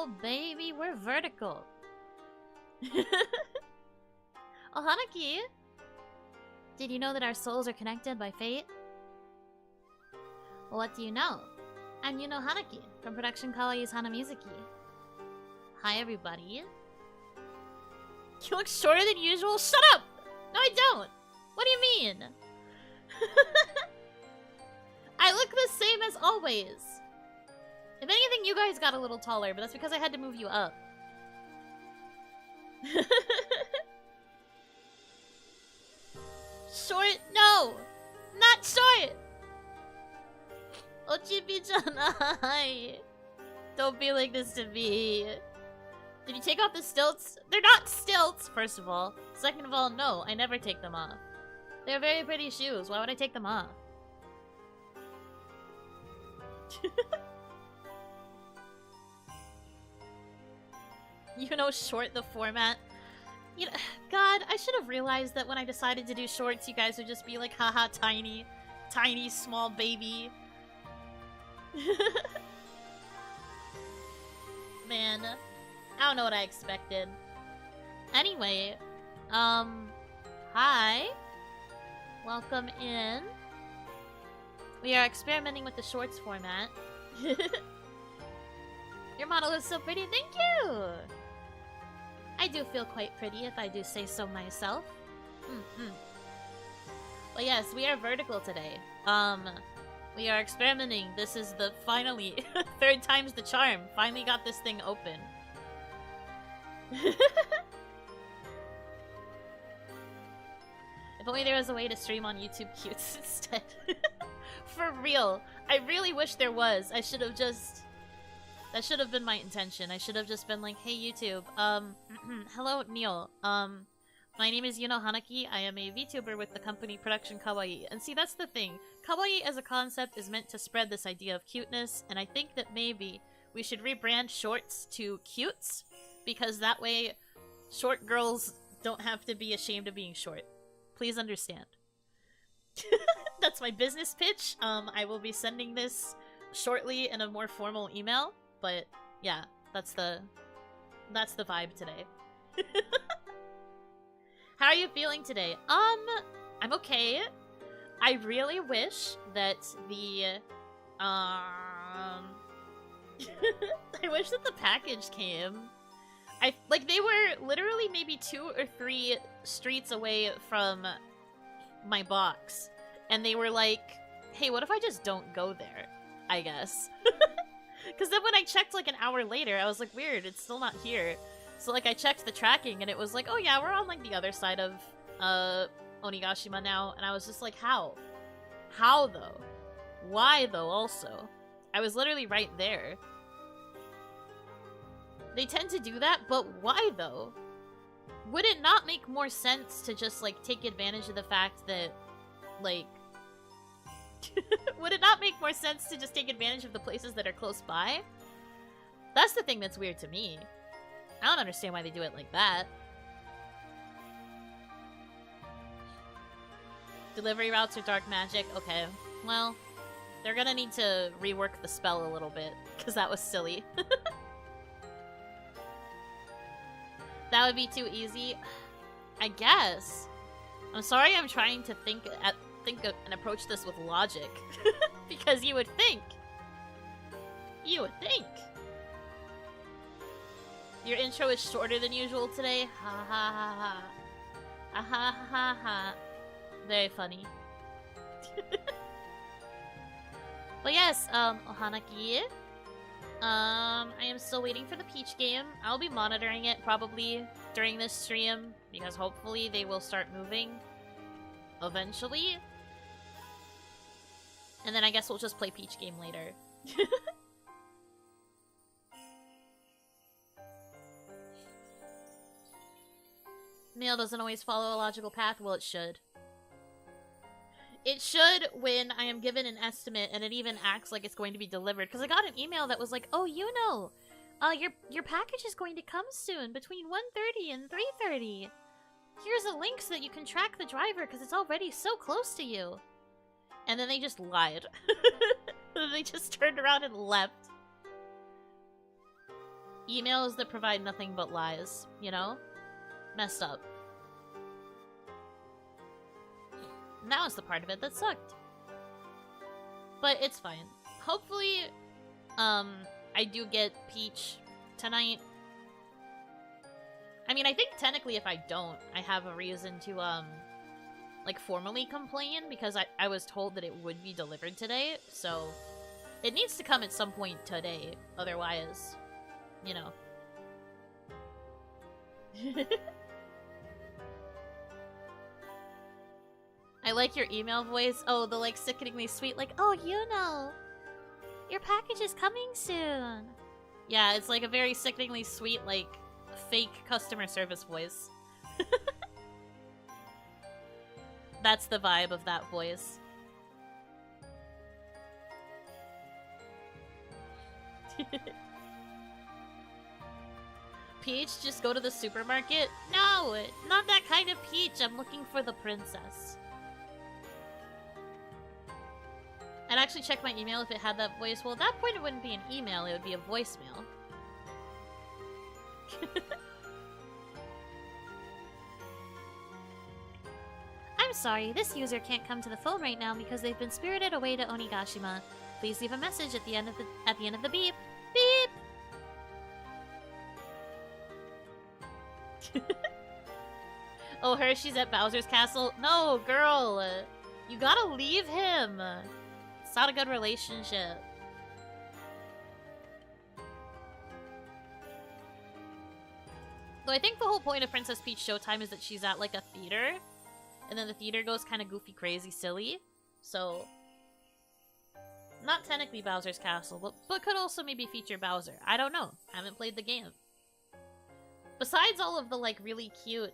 Oh, baby, we're vertical. Oh, Hanaki! Did you know that our souls are connected by fate? Well, what do you know? I'm Yuno Hanaki from Production Kawaii's Hanamizuki. Hi, everybody. You look shorter than usual? Shut up! No, I don't! What do you mean? I look the same as always. If anything, you guys got a little taller, but that's because I had to move you up. Short? No! Not short! Ochibi-janai! Don't be like this to me. Did you take off the stilts? They're not stilts, first of all. Second of all, no, I never take them off. They're very pretty shoes. Why would I take them off? You know, short the format. You know, God, I should have realized that when I decided to do shorts, you guys would just be like, haha, tiny, tiny, small baby. Man, I don't know what I expected. Anyway, hi. Welcome in. We are experimenting with the shorts format. Your model is so pretty, thank you! I do feel quite pretty if I do say so myself. Well, yes, we are vertical today. We are experimenting. This is the finally third time's the charm. Finally got this thing open. If only there was a way to stream on YouTube Cutes instead. For real. I really wish there was. I should have just... That should have been my intention. I should have just been like, hey YouTube, hello Neil. My name is Yuno Hanaki. I am a VTuber with the company Production Kawaii. And see, that's the thing. Kawaii as a concept is meant to spread this idea of cuteness, and I think that maybe we should rebrand shorts to cutes, because that way short girls don't have to be ashamed of being short. Please understand. That's my business pitch. I will be sending this shortly in a more formal email, but yeah, that's the vibe today. How are you feeling today? I'm okay. I really wish that the I wish that the package came. They were literally maybe 2 or 3 streets away from my box, and they were like, hey, what if I just don't go there, I guess. Because then when I checked like an hour later, I was like, weird, it's still not here. So like I checked the tracking and it was like, oh yeah, we're on like the other side of Onigashima now, and I was just like, how? How though? Why though also? I was literally right there. They tend to do that, but why though? Would it not make more sense to just like take advantage of the fact that like would it not make more sense to just take advantage of the places that are close by? That's the thing that's weird to me. I don't understand why they do it like that. Delivery routes are dark magic. Okay, well, they're gonna need to rework the spell a little bit, because that was silly. That would be too easy. I guess. I'm sorry I'm trying to think and approach this with logic. Because you would think. You would think. Your intro is shorter than usual today. Ha ha ha ha. Ha ha ha ha. Very funny. But yes, Ohanaki. I am still waiting for the Peach game. I'll be monitoring it probably during this stream, because hopefully they will start moving eventually. And then I guess we'll just play Peach game later. Mail doesn't always follow a logical path. Well, it should. It should when I am given an estimate and it even acts like it's going to be delivered. Because I got an email that was like, oh, you know, your package is going to come soon between 1:30 and 3:30. Here's a link so that you can track the driver because it's already so close to you. And then they just lied. They just turned around and left. emails that provide nothing but lies, you know? Messed up. And that was the part of it that sucked. But it's fine. Hopefully, I do get Peach tonight. I mean, I think technically if I don't, I have a reason to, like, formally complain, because I was told that it would be delivered today, so it needs to come at some point today, otherwise, you know. I like your email voice. Oh, the, like, sickeningly sweet, like, oh, Yuno, your package is coming soon. Yeah, it's like a very sickeningly sweet, like, fake customer service voice. That's the vibe of that voice. Peach, just go to the supermarket? No, not that kind of Peach. I'm looking for the princess. I'd actually check my email if it had that voice. Well, at that point it wouldn't be an email, it would be a voicemail. I'm sorry, this user can't come to the phone right now because they've been spirited away to Onigashima. Please leave a message at the end of the beep. Beep! Oh, Hershey's at Bowser's castle? No, girl! You gotta leave him! It's not a good relationship. Though I think the whole point of Princess Peach Showtime is that she's at, like, a theater. And then the theater goes kind of goofy, crazy, silly. So, not technically Bowser's Castle, but could also maybe feature Bowser. I don't know. Haven't played the game. Besides all of the, like, really cute,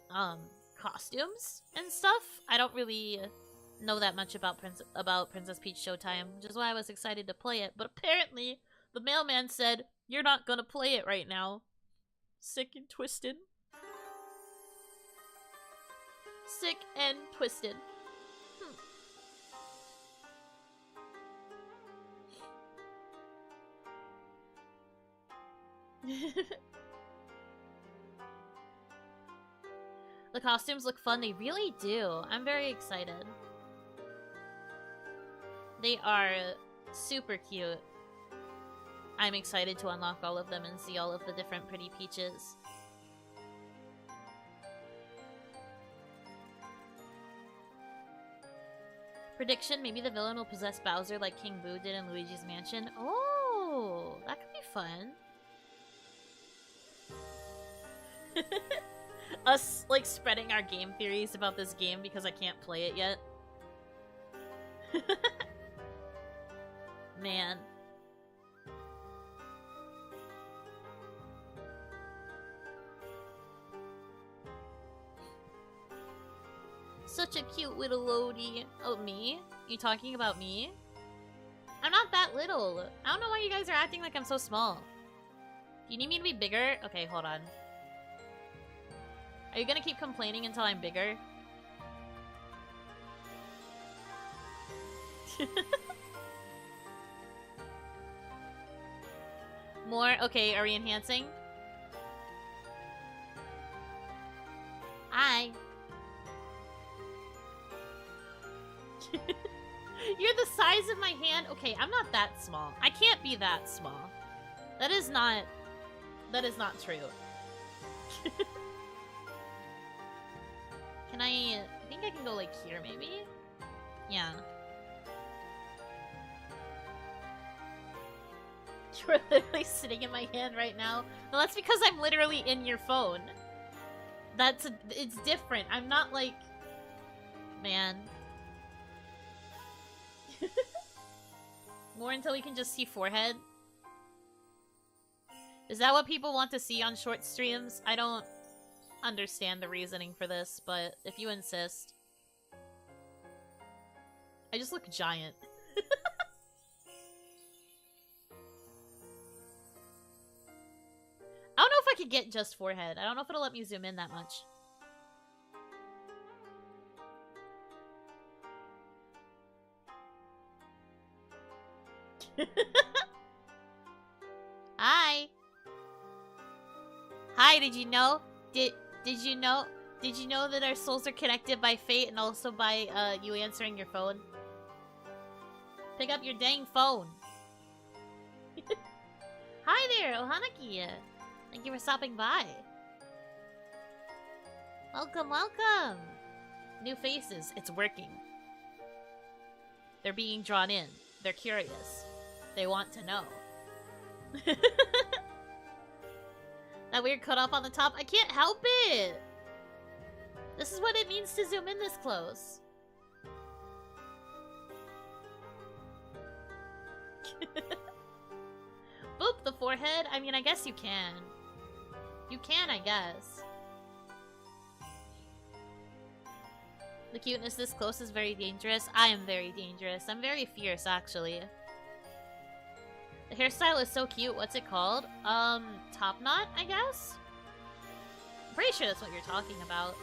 costumes and stuff, I don't really know that much about Princess Peach Showtime, which is why I was excited to play it. But apparently, the mailman said, you're not gonna play it right now. Sick and twisted. Sick and twisted. The costumes look fun. They really do. I'm very excited. They are super cute. I'm excited to unlock all of them and see all of the different pretty peaches. Prediction, maybe the villain will possess Bowser like King Boo did in Luigi's Mansion. Oh, that could be fun. Us, like, spreading our game theories about this game because I can't play it yet. Man. Such a cute little Lodi. Oh, me? You talking about me? I'm not that little. I don't know why you guys are acting like I'm so small. Do you need me to be bigger? Okay, hold on. Are you gonna keep complaining until I'm bigger? More? Okay, are we enhancing? Hi. You're the size of my hand? Okay, I'm not that small. I can't be that small. That is not true. Can I think I can go like here maybe? Yeah. You're literally sitting in my hand right now. Well, that's because I'm literally in your phone. It's different. I'm not like... Man. More until we can just see forehead? Is that what people want to see on short streams? I don't understand the reasoning for this, but if you insist. I just look giant. I don't know if I could get just forehead. I don't know if it'll let me zoom in that much. Hi. Hi, did you know? Did you know? Did you know that our souls are connected by fate and also by you answering your phone? Pick up your dang phone. Hi there, Ohanaki. Thank you for stopping by. Welcome, welcome. New faces. It's working. They're being drawn in. They're curious. They want to know. That weird cut off on the top. I can't help it. This is what it means to zoom in this close. Boop the forehead. I mean, I guess you can. You can, I guess. The cuteness this close is very dangerous. I am very dangerous. I'm very fierce, actually. The hairstyle is so cute. What's it called? Top knot, I guess? I'm pretty sure that's what you're talking about.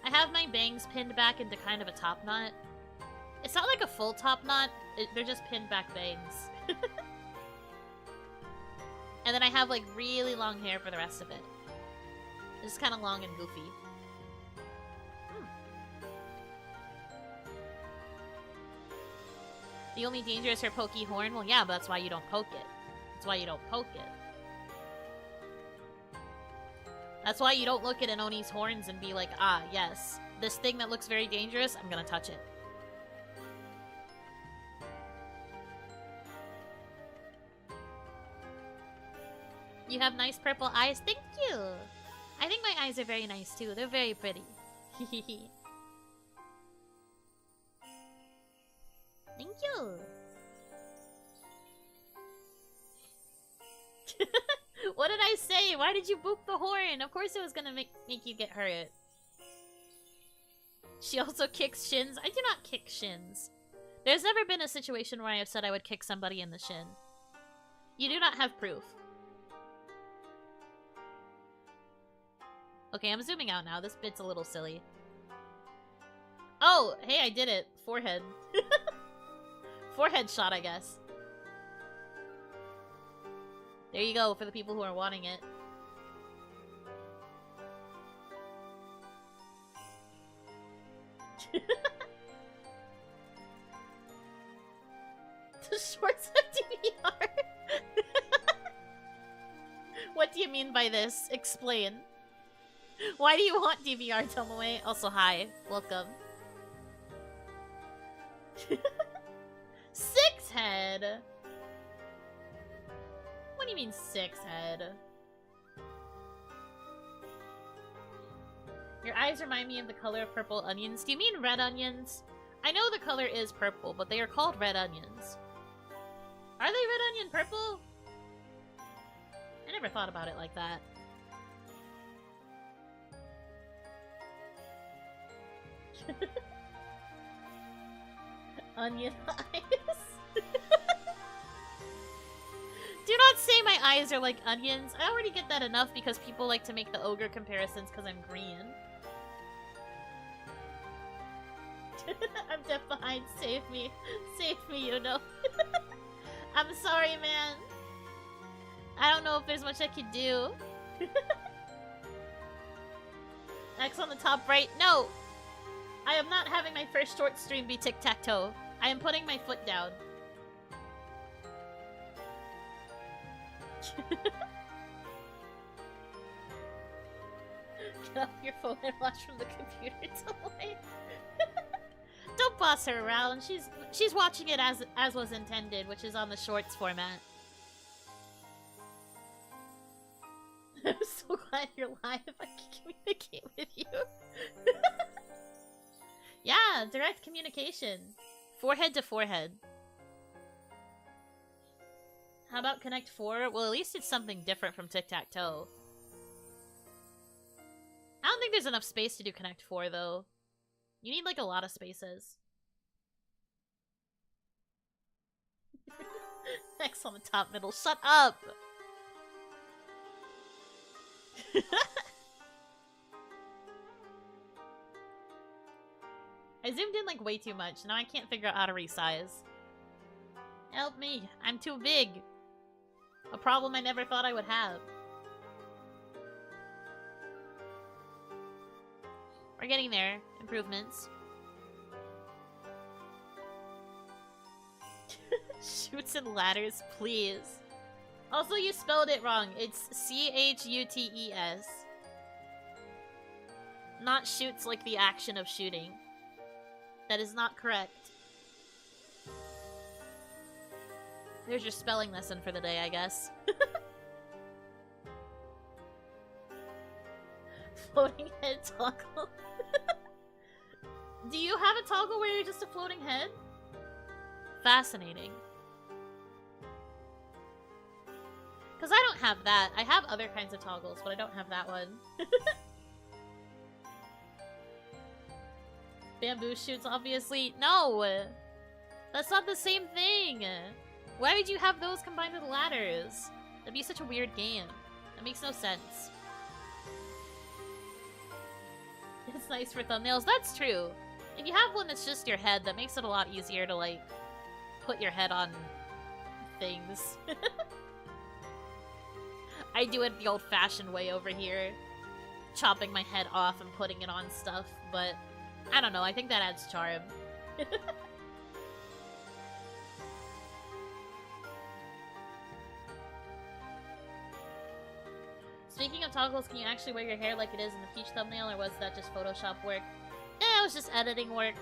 I have my bangs pinned back into kind of a top knot. It's not like a full top knot. They're just pinned back bangs. And then I have, like, really long hair for the rest of it. It's just kind of long and goofy. The only danger is her pokey horn? Well, yeah, but that's why you don't poke it. That's why you don't poke it. That's why you don't look at an Oni's horns and be like, ah, yes, this thing that looks very dangerous, I'm gonna touch it. You have nice purple eyes. Thank you! I think my eyes are very nice, too. They're very pretty. Thank you! What did I say? Why did you boop the horn? Of course it was gonna make you get hurt. She also kicks shins. I do not kick shins. There's never been a situation where I have said I would kick somebody in the shin. You do not have proof. Okay, I'm zooming out now. This bit's a little silly. Oh, hey, I did it. Forehead. Forehead shot, I guess. There you go, for the people who are wanting it. The shorts of DVR? What do you mean by this? Explain. Why do you want DVR, Tomoe? Also, hi. Welcome. Six head? What do you mean six head? Your eyes remind me of the color of purple onions. Do you mean red onions? I know the color is purple, but they are called red onions. Are they red onion purple? I never thought about it like that. Onion eyes. Do not say my eyes are like onions. I already get that enough because people like to make the ogre comparisons because I'm green. I'm deaf behind. Save me. Save me, Yuno. I'm sorry, man. I don't know if there's much I could do. X on the top right. No! I am not having my first short stream be tic-tac-toe. I am putting my foot down. Get off your phone and watch from the computer delay. Don't boss her around. She's watching it as was intended, which is on the shorts format. I'm so glad you're live. I can communicate with you. Yeah, direct communication. Forehead to forehead. How about Connect 4? Well, at least it's something different from Tic-Tac-Toe. I don't think there's enough space to do Connect 4, though. You need, like, a lot of spaces. X on the top middle. Shut up! I zoomed in, like, way too much. Now I can't figure out how to resize. Help me. I'm too big. A problem I never thought I would have. We're getting there. Improvements. Chutes and ladders, please. Also, you spelled it wrong. It's C-H-U-T-E-S. Not shoots like the action of shooting. That is not correct. There's your spelling lesson for the day, I guess. Floating head toggle. Do you have a toggle where you're just a floating head? Fascinating. Because I don't have that. I have other kinds of toggles, but I don't have that one. Bamboo shoots, obviously. No! That's not the same thing! Why would you have those combined with ladders? That'd be such a weird game. That makes no sense. It's nice for thumbnails. That's true. If you have one that's just your head, that makes it a lot easier to, like, put your head on things. I do it the old-fashioned way over here. Chopping my head off and putting it on stuff, but I don't know, I think that adds charm. Speaking of toggles, can you actually wear your hair like it is in the Peach thumbnail, or was that just Photoshop work? It was just editing work.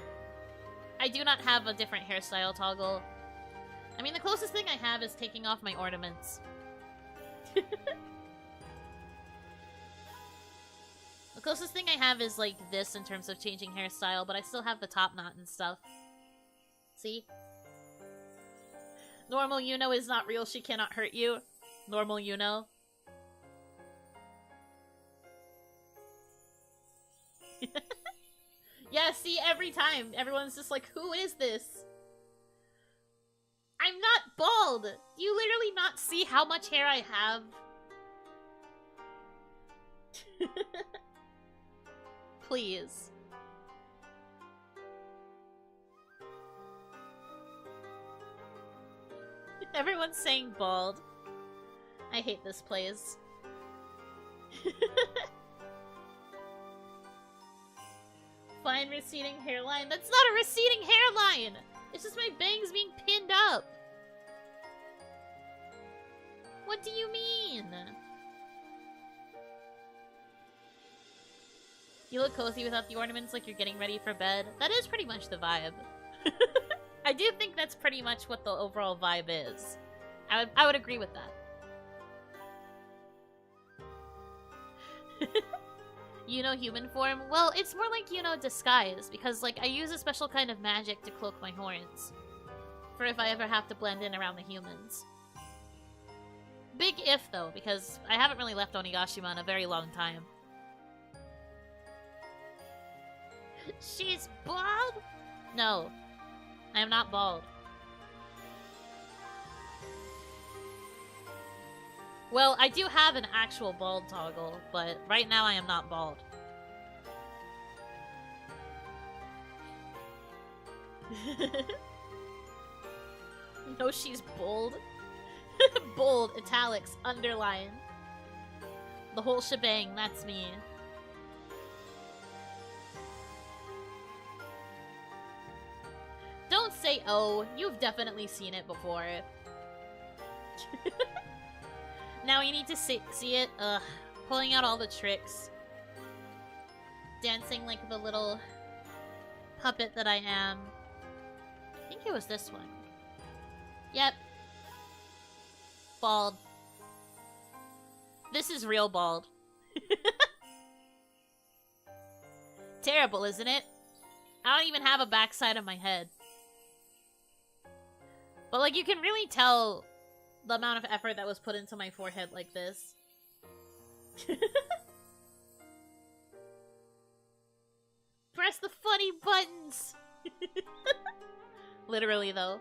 I do not have a different hairstyle toggle. I mean, the closest thing I have is taking off my ornaments. The closest thing I have is like this in terms of changing hairstyle, but I still have the top knot and stuff. See? Normal Yuno is not real, she cannot hurt you. Normal Yuno. Yeah, see, every time, everyone's just like, who is this? I'm not bald! Do you literally not see how much hair I have? Please. Everyone's saying bald. I hate this place. Fine receding hairline. That's not a receding hairline! It's just my bangs being pinned up. What do you mean? You look cozy without the ornaments, like you're getting ready for bed. That is pretty much the vibe. I do think that's pretty much what the overall vibe is. I would agree with that. Yuno human form? Well, it's more like Yuno disguise, because like I use a special kind of magic to cloak my horns. For if I ever have to blend in around the humans. Big if though, because I haven't really left Onigashima in a very long time. She's bald? No. I am not bald. Well, I do have an actual bald toggle, but right now I am not bald. No, she's bold. Bold, italics, underline. The whole shebang, that's me. Don't say oh, you've definitely seen it before. Now you need to see it, pulling out all the tricks. Dancing like the little puppet that I am. I think it was this one. Yep. Bald. This is real bald. Terrible, isn't it? I don't even have a backside of my head. But like you can really tell the amount of effort that was put into my forehead like this. Press the funny buttons! Literally, though.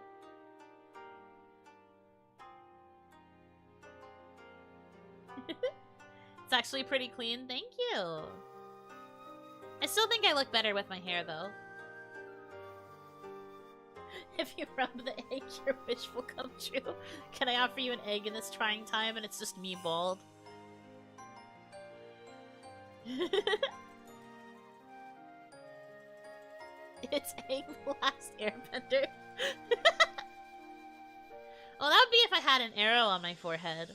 It's actually pretty clean. Thank you! I still think I look better with my hair, though. If you rub the egg, your wish will come true. Can I offer you an egg in this trying time and it's just me bald? It's Aang the Last Airbender. Well, that would be if I had an arrow on my forehead.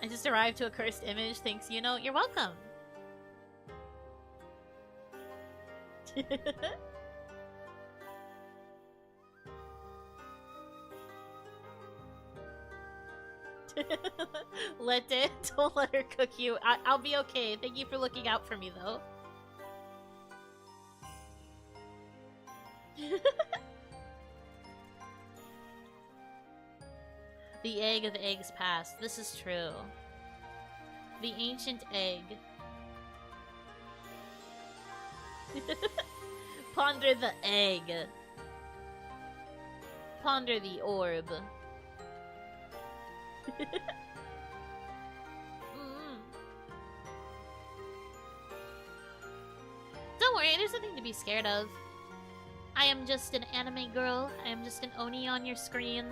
I just arrived to a cursed image. Thanks, Yuno. You're welcome. Let it. Don't let her cook you. I'll be okay. Thank you for looking out for me, though. The egg of eggs past. This is true. The ancient egg. Ponder the egg. Ponder the orb. Don't worry, there's nothing to be scared of. I am just an anime girl. I am just an Oni on your screen.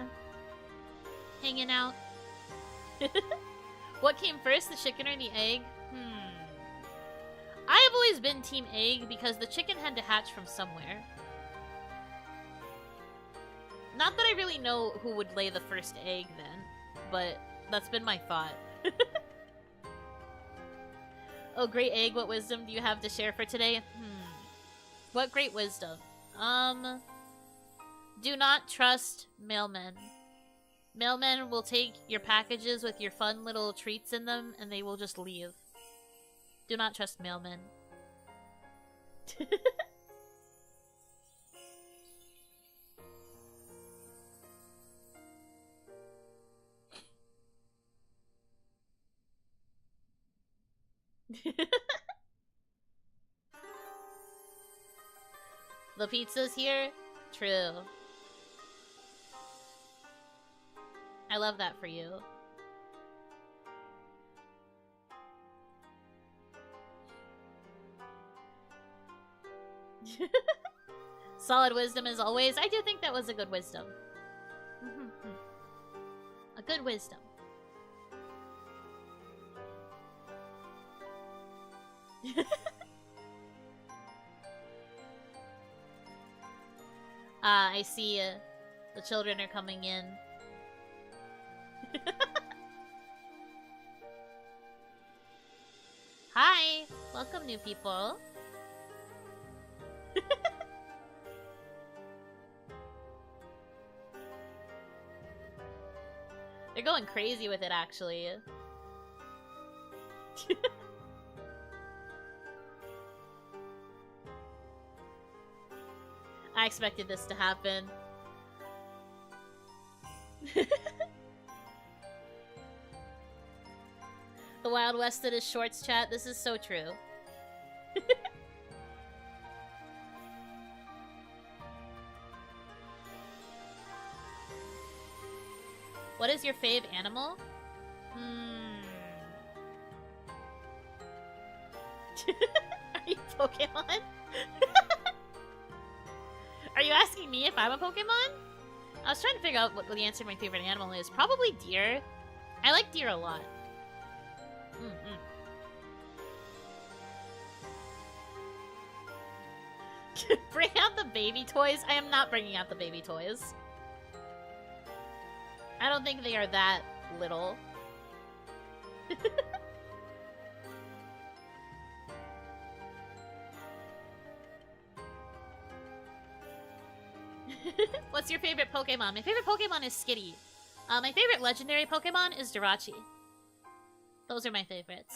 Hanging out. What came first, the chicken or the egg? I have always been team egg because the chicken had to hatch from somewhere. Not that I really know who would lay the first egg then, but that's been my thought. Oh, great egg, what wisdom do you have to share for today? What great wisdom? Do not trust mailmen. Mailmen will take your packages with your fun little treats in them, and they will just leave. Do not trust mailmen. The pizza's here? True. I love that for you. Solid wisdom as always. I do think that was a good wisdom. A good wisdom. I see the children are coming in. Hi! Welcome, new people. They're going crazy with it, actually. I expected this to happen. The Wild West that is shorts chat. This is so true. What is your fave animal? Are you Pokemon? Are you asking me if I'm a Pokemon? I was trying to figure out what the answer to my favorite animal is. Probably deer. I like deer a lot. Bring out the baby toys? I am not bringing out the baby toys. I don't think they are that little. What's your favorite Pokemon? My favorite Pokemon is Skitty. My favorite legendary Pokemon is Jirachi. Those are my favorites.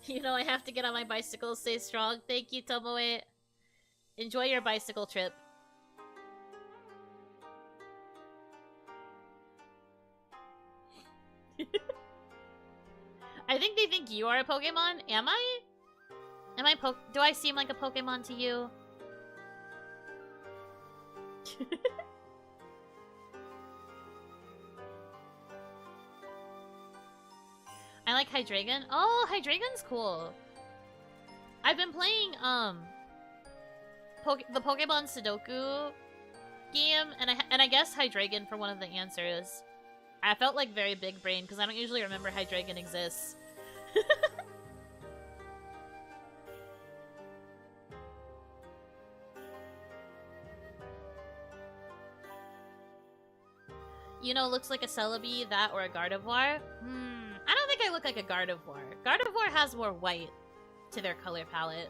You know, I have to get on my bicycle. Stay strong. Thank you, Tomoe. Enjoy your bicycle trip. I think they think you are a Pokemon. Am I? Do I seem like a Pokemon to you? I like Hydreigon. Oh, Hydreigon's cool. I've been playing, the Pokemon Sudoku game, and I guess Hydreigon for one of the answers. I felt like very big brain because I don't usually remember Hydreigon exists. Yuno looks like a Celebi, that or a Gardevoir. I don't think I look like a Gardevoir. Gardevoir has more white to their color palette.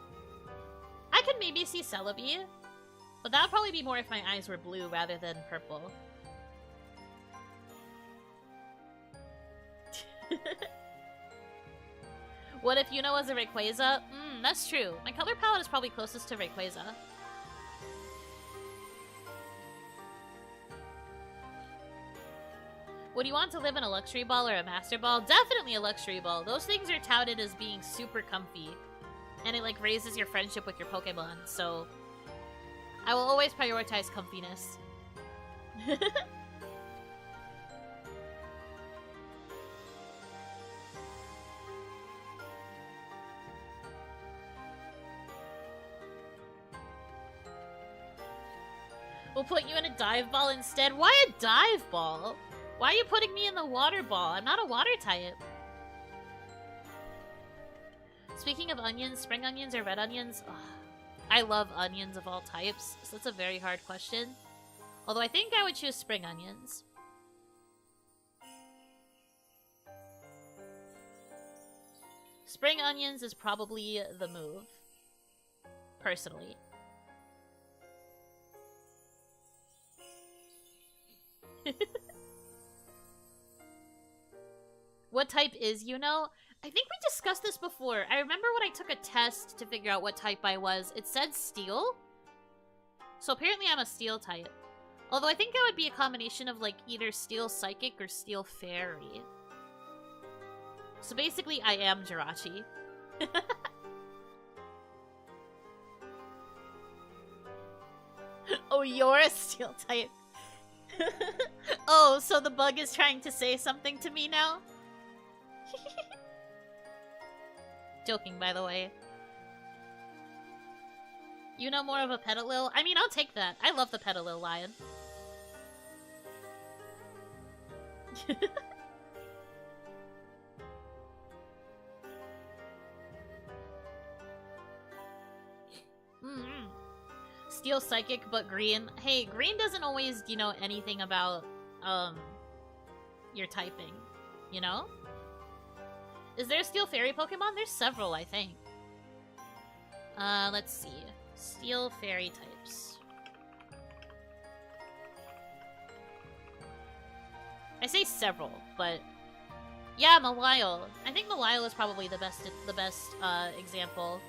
I could maybe see Celebi, but that would probably be more if my eyes were blue rather than purple. What if Yuno was a Rayquaza? That's true. My color palette is probably closest to Rayquaza. Would you want to live in a luxury ball or a master ball? Definitely a luxury ball. Those things are touted as being super comfy. And it like raises your friendship with your Pokemon, so I will always prioritize comfiness. We'll put you in a dive ball instead. Why a dive ball? Why are you putting me in the water ball? I'm not a water type. Speaking of onions, spring onions or red onions? Ugh, I love onions of all types, so that's a very hard question. Although I think I would choose spring onions. Spring onions is probably the move, personally. What type is Yuno? I think we discussed this before. I remember when I took a test to figure out what type I was, it said steel. So apparently I'm a steel type. Although I think I would be a combination of like either steel psychic or steel fairy. So basically I am Jirachi. Oh, you're a steel type. Oh, so the bug is trying to say something to me now? Joking, by the way. You know more of a Petalil? I mean, I'll take that. I love the Petalil lion. Steel Psychic, but green. Hey, green doesn't always, you know, anything about, your typing, you know? Is there a Steel Fairy Pokemon? There's several, I think. Let's see. Steel Fairy types. I say several, but... yeah, Mawile. I think Mawile is probably the best example.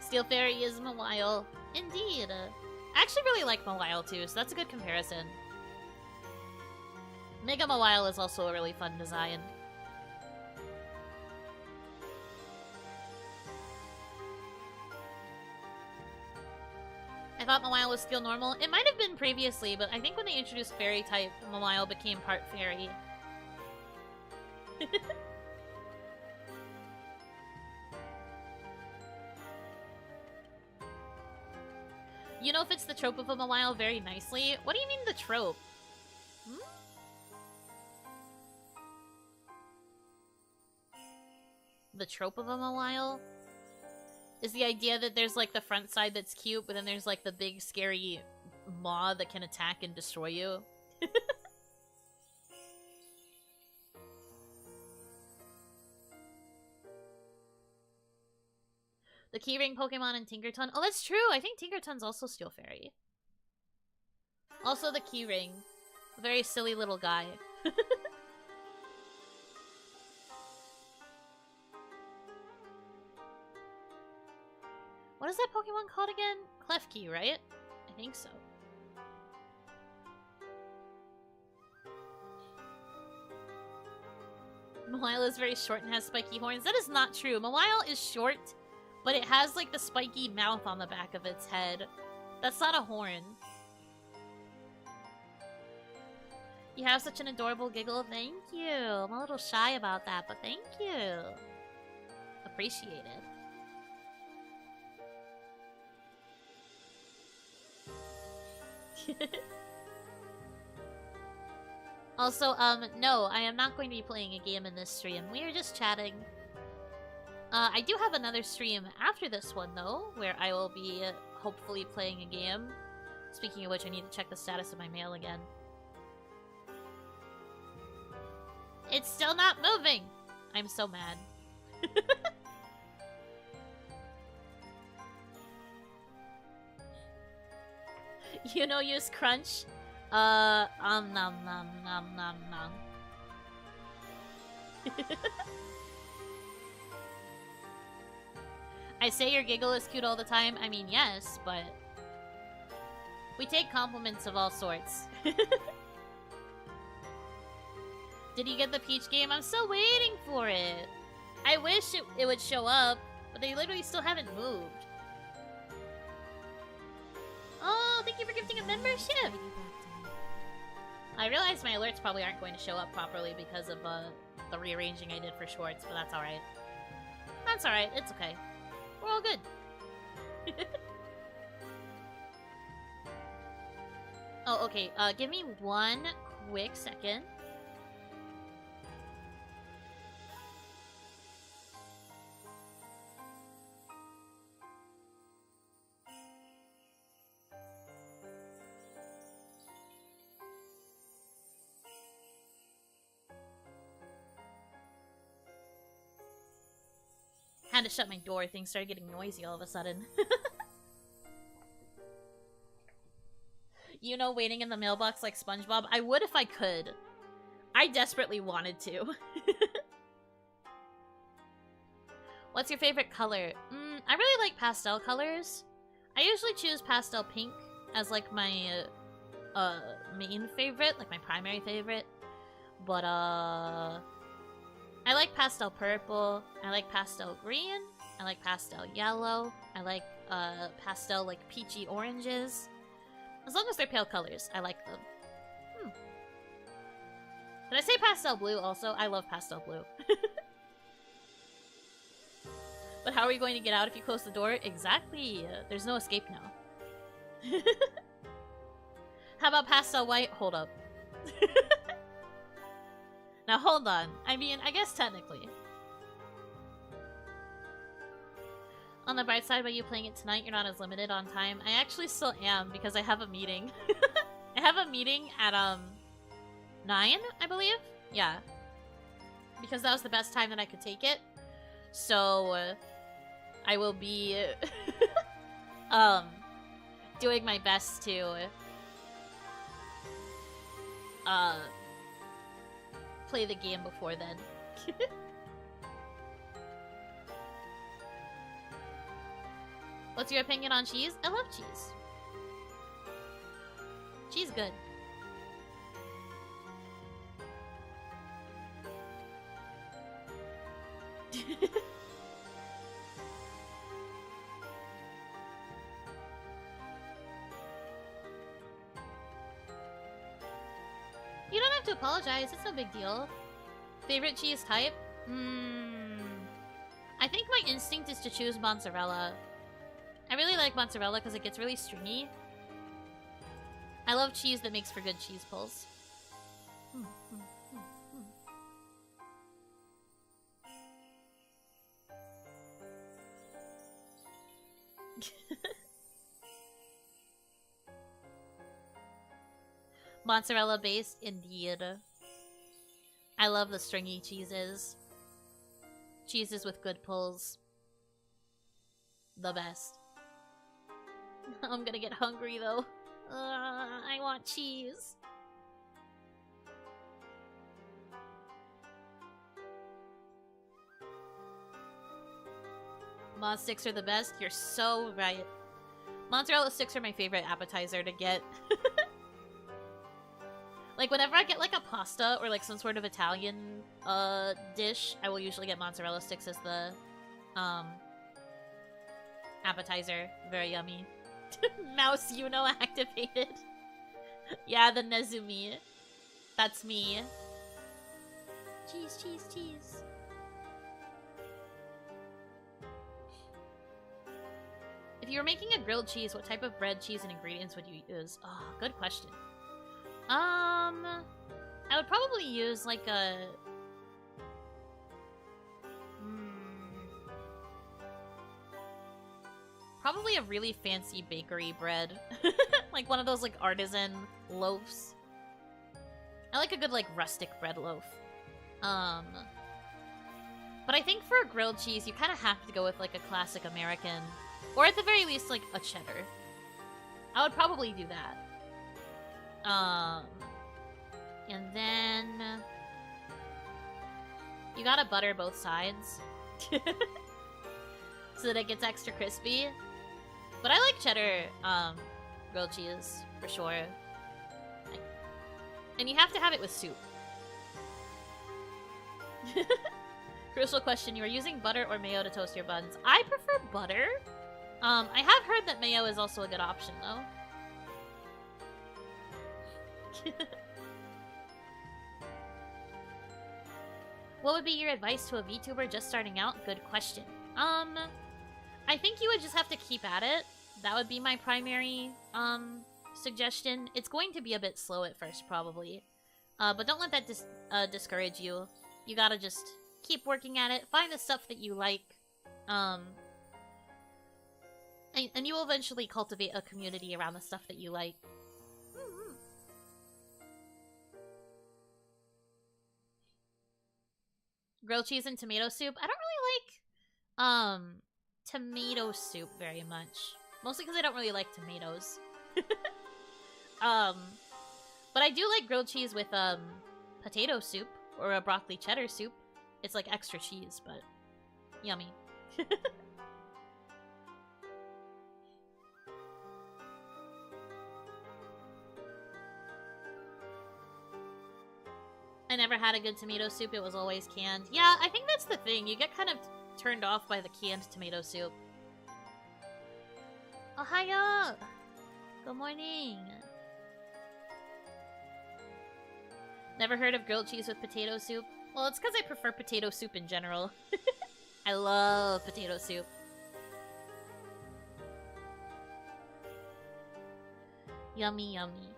Steel Fairy is Mawile. Indeed. I actually really like Mawile too, so that's a good comparison. Mega Mawile is also a really fun design. I thought Mawile was Steel Normal. It might have been previously, but I think when they introduced Fairy type, Mawile became part Fairy. You know, fits the trope of a Mawile very nicely. What do you mean the trope? The trope of a Mawile is the idea that there's like the front side that's cute, but then there's like the big scary maw that can attack and destroy you. The Keyring Pokemon and Tinkerton. Oh, that's true! I think Tinkerton's also Steel Fairy. Also the Keyring. A very silly little guy. What is that Pokemon called again? Klefki, right? I think so. Mawile is very short and has spiky horns. That is not true. Mawile is short, but it has like the spiky mouth on the back of its head. That's not a horn. You have such an adorable giggle. Thank you. I'm a little shy about that, but thank you. Appreciate it. Also, no, I am not going to be playing a game in this stream. We are just chatting. I do have another stream after this one, though, where I will be hopefully playing a game. Speaking of which, I need to check the status of my mail again. It's still not moving! I'm so mad. You know, use crunch? Nom nom nom nom nom. I say your giggle is cute all the time. I mean, yes, but we take compliments of all sorts. Did you get the Peach game? I'm still waiting for it. I wish it would show up, but they literally still haven't moved. Oh, thank you for gifting a membership! I realize my alerts probably aren't going to show up properly because of the rearranging I did for shorts, but that's alright. That's alright, it's okay. We're all good. Oh, okay, give me one quick second. Had to shut my door. Things started getting noisy all of a sudden. You know, waiting in the mailbox like SpongeBob? I would if I could. I desperately wanted to. What's your favorite color? I really like pastel colors. I usually choose pastel pink as like my main favorite, like my primary favorite. But I like pastel purple, I like pastel green, I like pastel yellow, I like pastel like peachy oranges. As long as they're pale colors, I like them. Did I say pastel blue also? I love pastel blue. But how are we going to get out if you close the door? Exactly! There's no escape now. How about pastel white? Hold up. Now hold on. I mean, I guess technically. On the bright side, by you playing it tonight, you're not as limited on time. I actually still am because I have a meeting. I have a meeting at 9, I believe. Yeah, because that was the best time that I could take it. So I will be doing my best to play the game before then. What's your opinion on cheese? I love cheese. Cheese good. You don't have to apologize, it's no big deal. Favorite cheese type? I think my instinct is to choose mozzarella. I really like mozzarella because it gets really stringy. I love cheese that makes for good cheese pulls. Mozzarella based, indeed. I love the stringy cheeses. Cheeses with good pulls. The best. I'm gonna get hungry though. I want cheese. Moz sticks are the best. You're so right. Mozzarella sticks are my favorite appetizer to get. Like, whenever I get, like, a pasta or, like, some sort of Italian, dish, I will usually get mozzarella sticks as the, appetizer. Very yummy. Mouse Yuno activated. Yeah, the Nezumi. That's me. Cheese, cheese, cheese. If you were making a grilled cheese, what type of bread, cheese, and ingredients would you use? Oh, good question. I would probably use like a... Probably a really fancy bakery bread. Like one of those like artisan loaves. I like a good like rustic bread loaf. But I think for a grilled cheese, you kind of have to go with like a classic American, or at the very least like a cheddar. I would probably do that. And then you gotta butter both sides so that it gets extra crispy. But I like cheddar grilled cheese for sure. And you have to have it with soup. Crucial question, you are using butter or mayo to toast your buns? I prefer butter. I have heard that mayo is also a good option, though. What would be your advice to a VTuber just starting out? Good question. I think you would just have to keep at it. That would be my primary suggestion. It's going to be a bit slow at first, probably. But don't let that discourage you. You gotta just keep working at it. Find the stuff that you like. And you will eventually cultivate a community around the stuff that you like. Grilled cheese and tomato soup. I don't really like tomato soup very much. Mostly because I don't really like tomatoes. But I do like grilled cheese with potato soup or a broccoli cheddar soup. It's like extra cheese, but yummy. I never had a good tomato soup. It was always canned. Yeah, I think that's the thing. You get kind of turned off by the canned tomato soup. Ohayo! Good morning. Never heard of grilled cheese with potato soup? Well, it's because I prefer potato soup in general. I love potato soup. Yummy, yummy.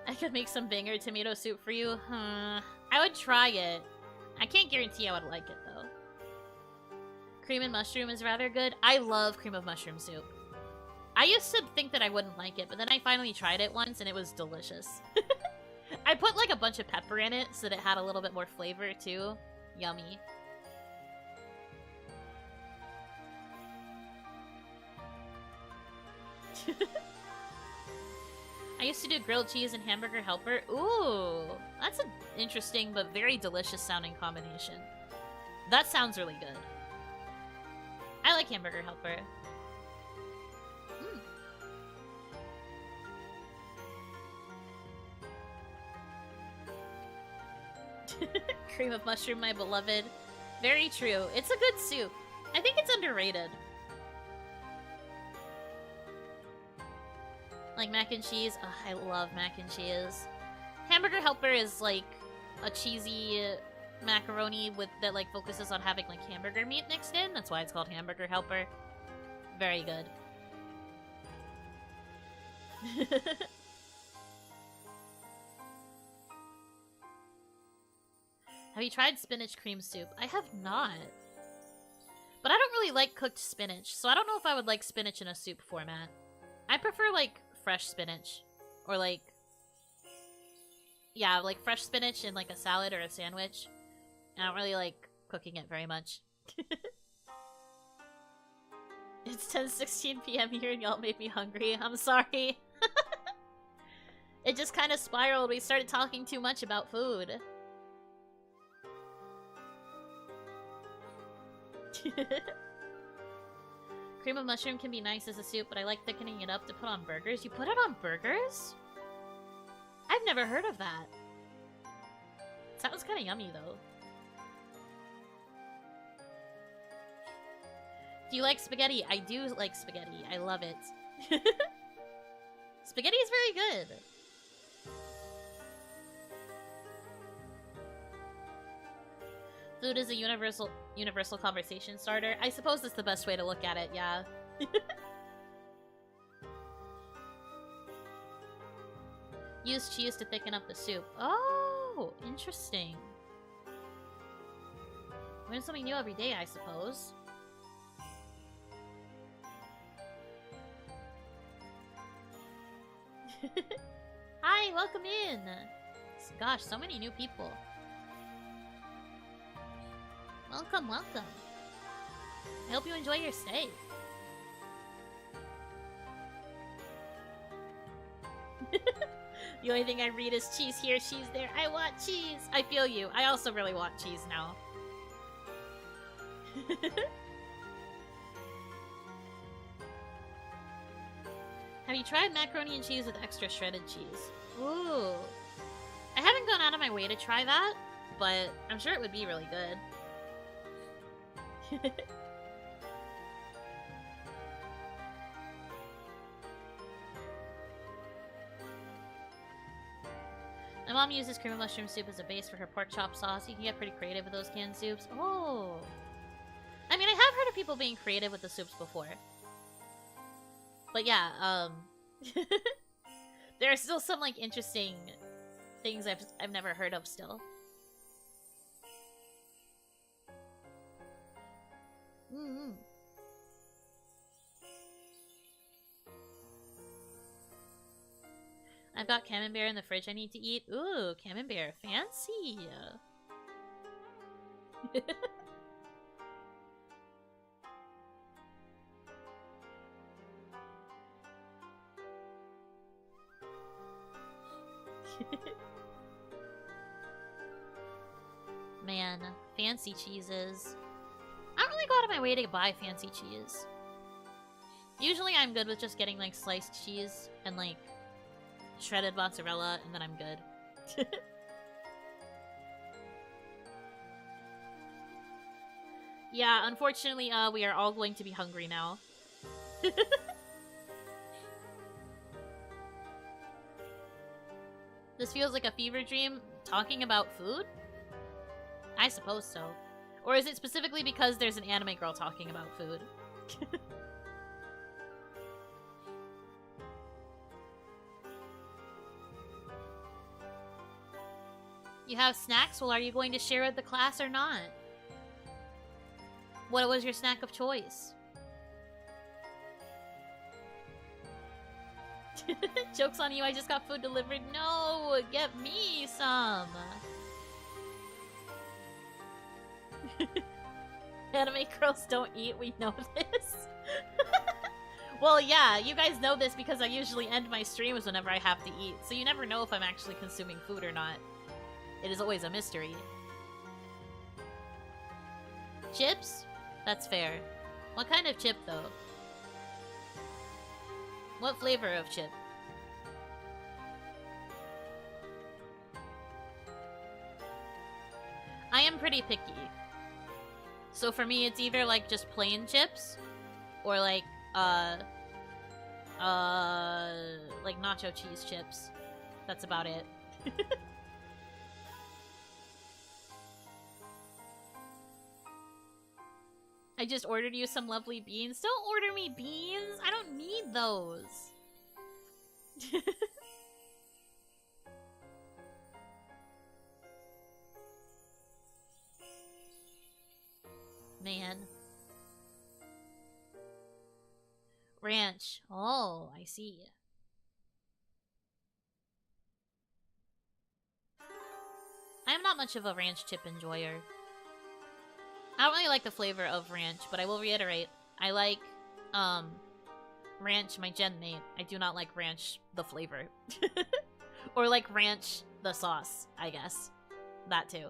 I could make some banger tomato soup for you. I would try it. I can't guarantee I would like it, though. Cream and mushroom is rather good. I love cream of mushroom soup. I used to think that I wouldn't like it, but then I finally tried it once, and it was delicious. I put, like, a bunch of pepper in it so that it had a little bit more flavor, too. Yummy. I used to do grilled cheese and hamburger helper. Ooh, that's an interesting but very delicious sounding combination. That sounds really good. I like hamburger helper. Cream of mushroom, my beloved. Very true. It's a good soup. I think it's underrated. Like mac and cheese. Ugh, I love mac and cheese. Hamburger helper is like a cheesy macaroni that like focuses on having like hamburger meat mixed in. That's why it's called hamburger helper. Very good. Have you tried spinach cream soup? I have not. But I don't really like cooked spinach, so I don't know if I would like spinach in a soup format. I prefer like fresh spinach. Or like... yeah, like fresh spinach in like a salad or a sandwich. I don't really like cooking it very much. It's 10:16 p.m. here and y'all made me hungry. I'm sorry. It just kind of spiraled. We started talking too much about food. Cream of mushroom can be nice as a soup, but I like thickening it up to put on burgers. You put it on burgers? I've never heard of that. Sounds kind of yummy, though. Do you like spaghetti? I do like spaghetti. I love it. Spaghetti is very good. Food is a universal conversation starter. I suppose that's the best way to look at it, yeah. Use cheese to thicken up the soup. Oh, interesting. Learn something new every day, I suppose. Hi, welcome in! Gosh, so many new people. Welcome, welcome. I hope you enjoy your stay. The only thing I read is cheese here, cheese there. I want cheese! I feel you. I also really want cheese now. Have you tried macaroni and cheese with extra shredded cheese? Ooh. I haven't gone out of my way to try that, but I'm sure it would be really good. My mom uses cream of mushroom soup as a base for her pork chop sauce. You can get pretty creative with those canned soups. Oh! I mean, I have heard of people being creative with the soups before. But yeah, there are still some, like, interesting things I've never heard of still. Mm-hmm. I've got camembert in the fridge I need to eat. Ooh, camembert. Fancy! Man, fancy cheeses. I don't really go out of my way to buy fancy cheese. Usually I'm good with just getting, like, sliced cheese and, like, shredded mozzarella, and then I'm good. Yeah, unfortunately, we are all going to be hungry now. This feels like a fever dream, talking about food? I suppose so. Or is it specifically because there's an anime girl talking about food? You have snacks? Well, are you going to share with the class or not? What was your snack of choice? Joke's on you, I just got food delivered. No, get me some. Anime girls don't eat, we know this. Well, yeah, you guys know this because I usually end my streams whenever I have to eat, so you never know if I'm actually consuming food or not. It is always a mystery. Chips? That's fair. What kind of chip, though? What flavor of chip? I am pretty picky. So for me, it's either, like, just plain chips, or, like, like nacho cheese chips. That's about it. I just ordered you some lovely beans. Don't order me beans! I don't need those! Man. Ranch. Oh, I see. I am not much of a ranch chip enjoyer. I don't really like the flavor of ranch, but I will reiterate, I like, ranch, my gen mate. I do not like ranch, the flavor. Or like ranch, the sauce, I guess. That too.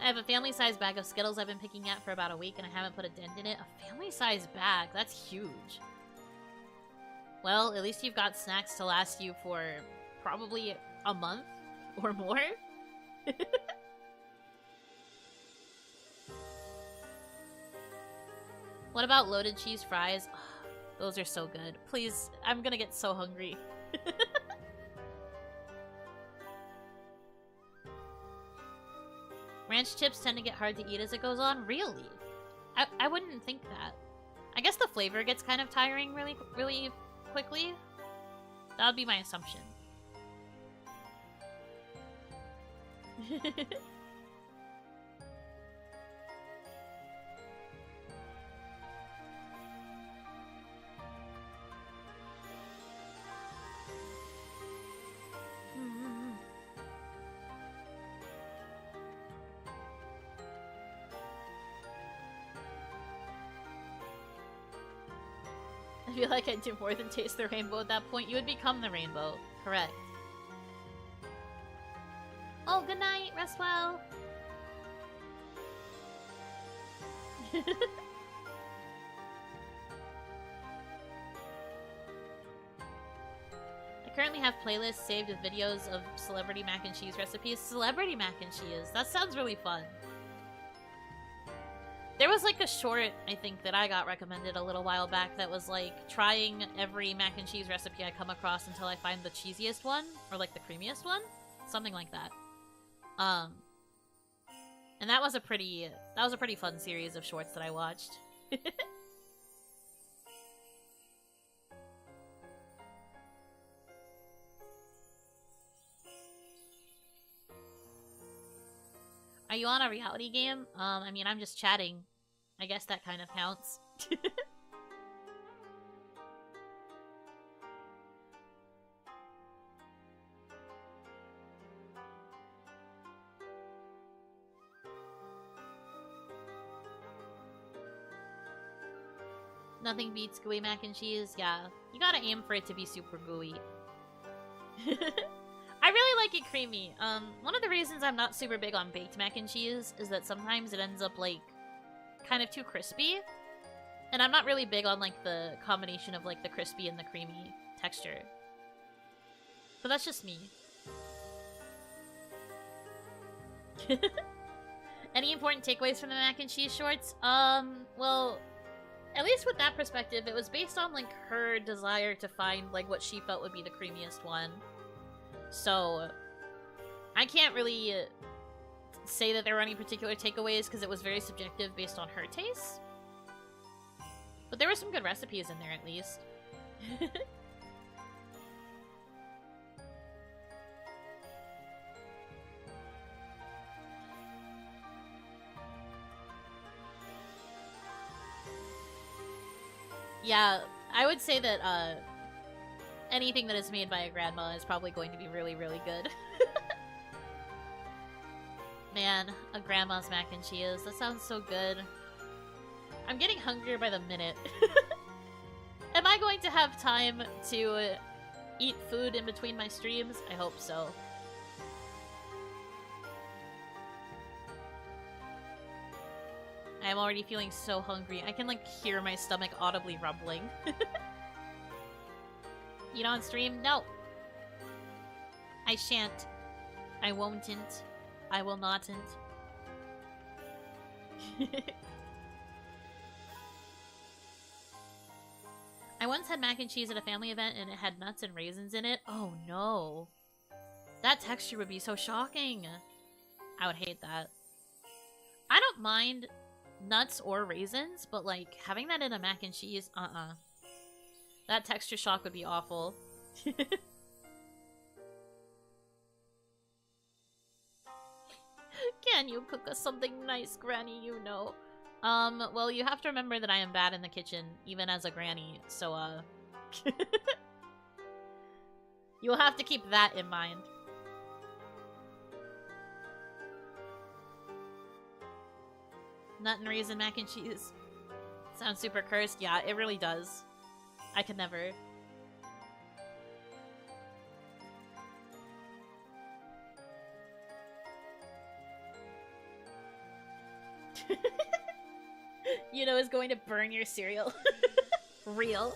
I have a family-sized bag of Skittles I've been picking at for about a week and I haven't put a dent in it. A family-sized bag? That's huge. Well, at least you've got snacks to last you for probably a month or more. What about loaded cheese fries? Those are so good. Please, I'm gonna get so hungry. Ranch chips tend to get hard to eat as it goes on? Really? I wouldn't think that. I guess the flavor gets kind of tiring really quickly. That would be my assumption. I feel like I'd do more than taste the rainbow at that point. You would become the rainbow. Correct. Oh, good night. Rest well. I currently have playlists saved with videos of celebrity mac and cheese recipes. Celebrity mac and cheese. That sounds really fun. There was like a short, I think, that I got recommended a little while back that was like trying every mac and cheese recipe I come across until I find the cheesiest one, or like the creamiest one, something like that. And that was a pretty fun series of shorts that I watched. Are you on a reality game? I mean, I'm just chatting. I guess that kind of counts. Nothing beats gooey mac and cheese. Yeah, you gotta aim for it to be super gooey. I really like it creamy. One of the reasons I'm not super big on baked mac and cheese is that sometimes it ends up, like, kind of too crispy. And I'm not really big on, like, the combination of, like, the crispy and the creamy texture. But that's just me. Any important takeaways from the mac and cheese shorts? Well, at least with that perspective, it was based on, like, her desire to find, like, what she felt would be the creamiest one. So, I can't really say that there were any particular takeaways because it was very subjective based on her taste. But there were some good recipes in there, at least. Yeah, I would say that, anything that is made by a grandma is probably going to be really, really good. Man, a grandma's mac and cheese. That sounds so good. I'm getting hungrier by the minute. Am I going to have time to eat food in between my streams? I hope so. I am already feeling so hungry. I can, like, hear my stomach audibly rumbling. Eat on stream? No. I shan't. I won'tn't. I will notn't. I once had mac and cheese at a family event and it had nuts and raisins in it. Oh no. That texture would be so shocking. I would hate that. I don't mind nuts or raisins, but like having that in a mac and cheese, that texture shock would be awful. Can you cook us something nice, Granny, you know? Well, you have to remember that I am bad in the kitchen, even as a granny, so, you'll have to keep that in mind. Nut and raisin mac and cheese. Sounds super cursed. Yeah, it really does. I could never. Yuno is going to burn your cereal. Real.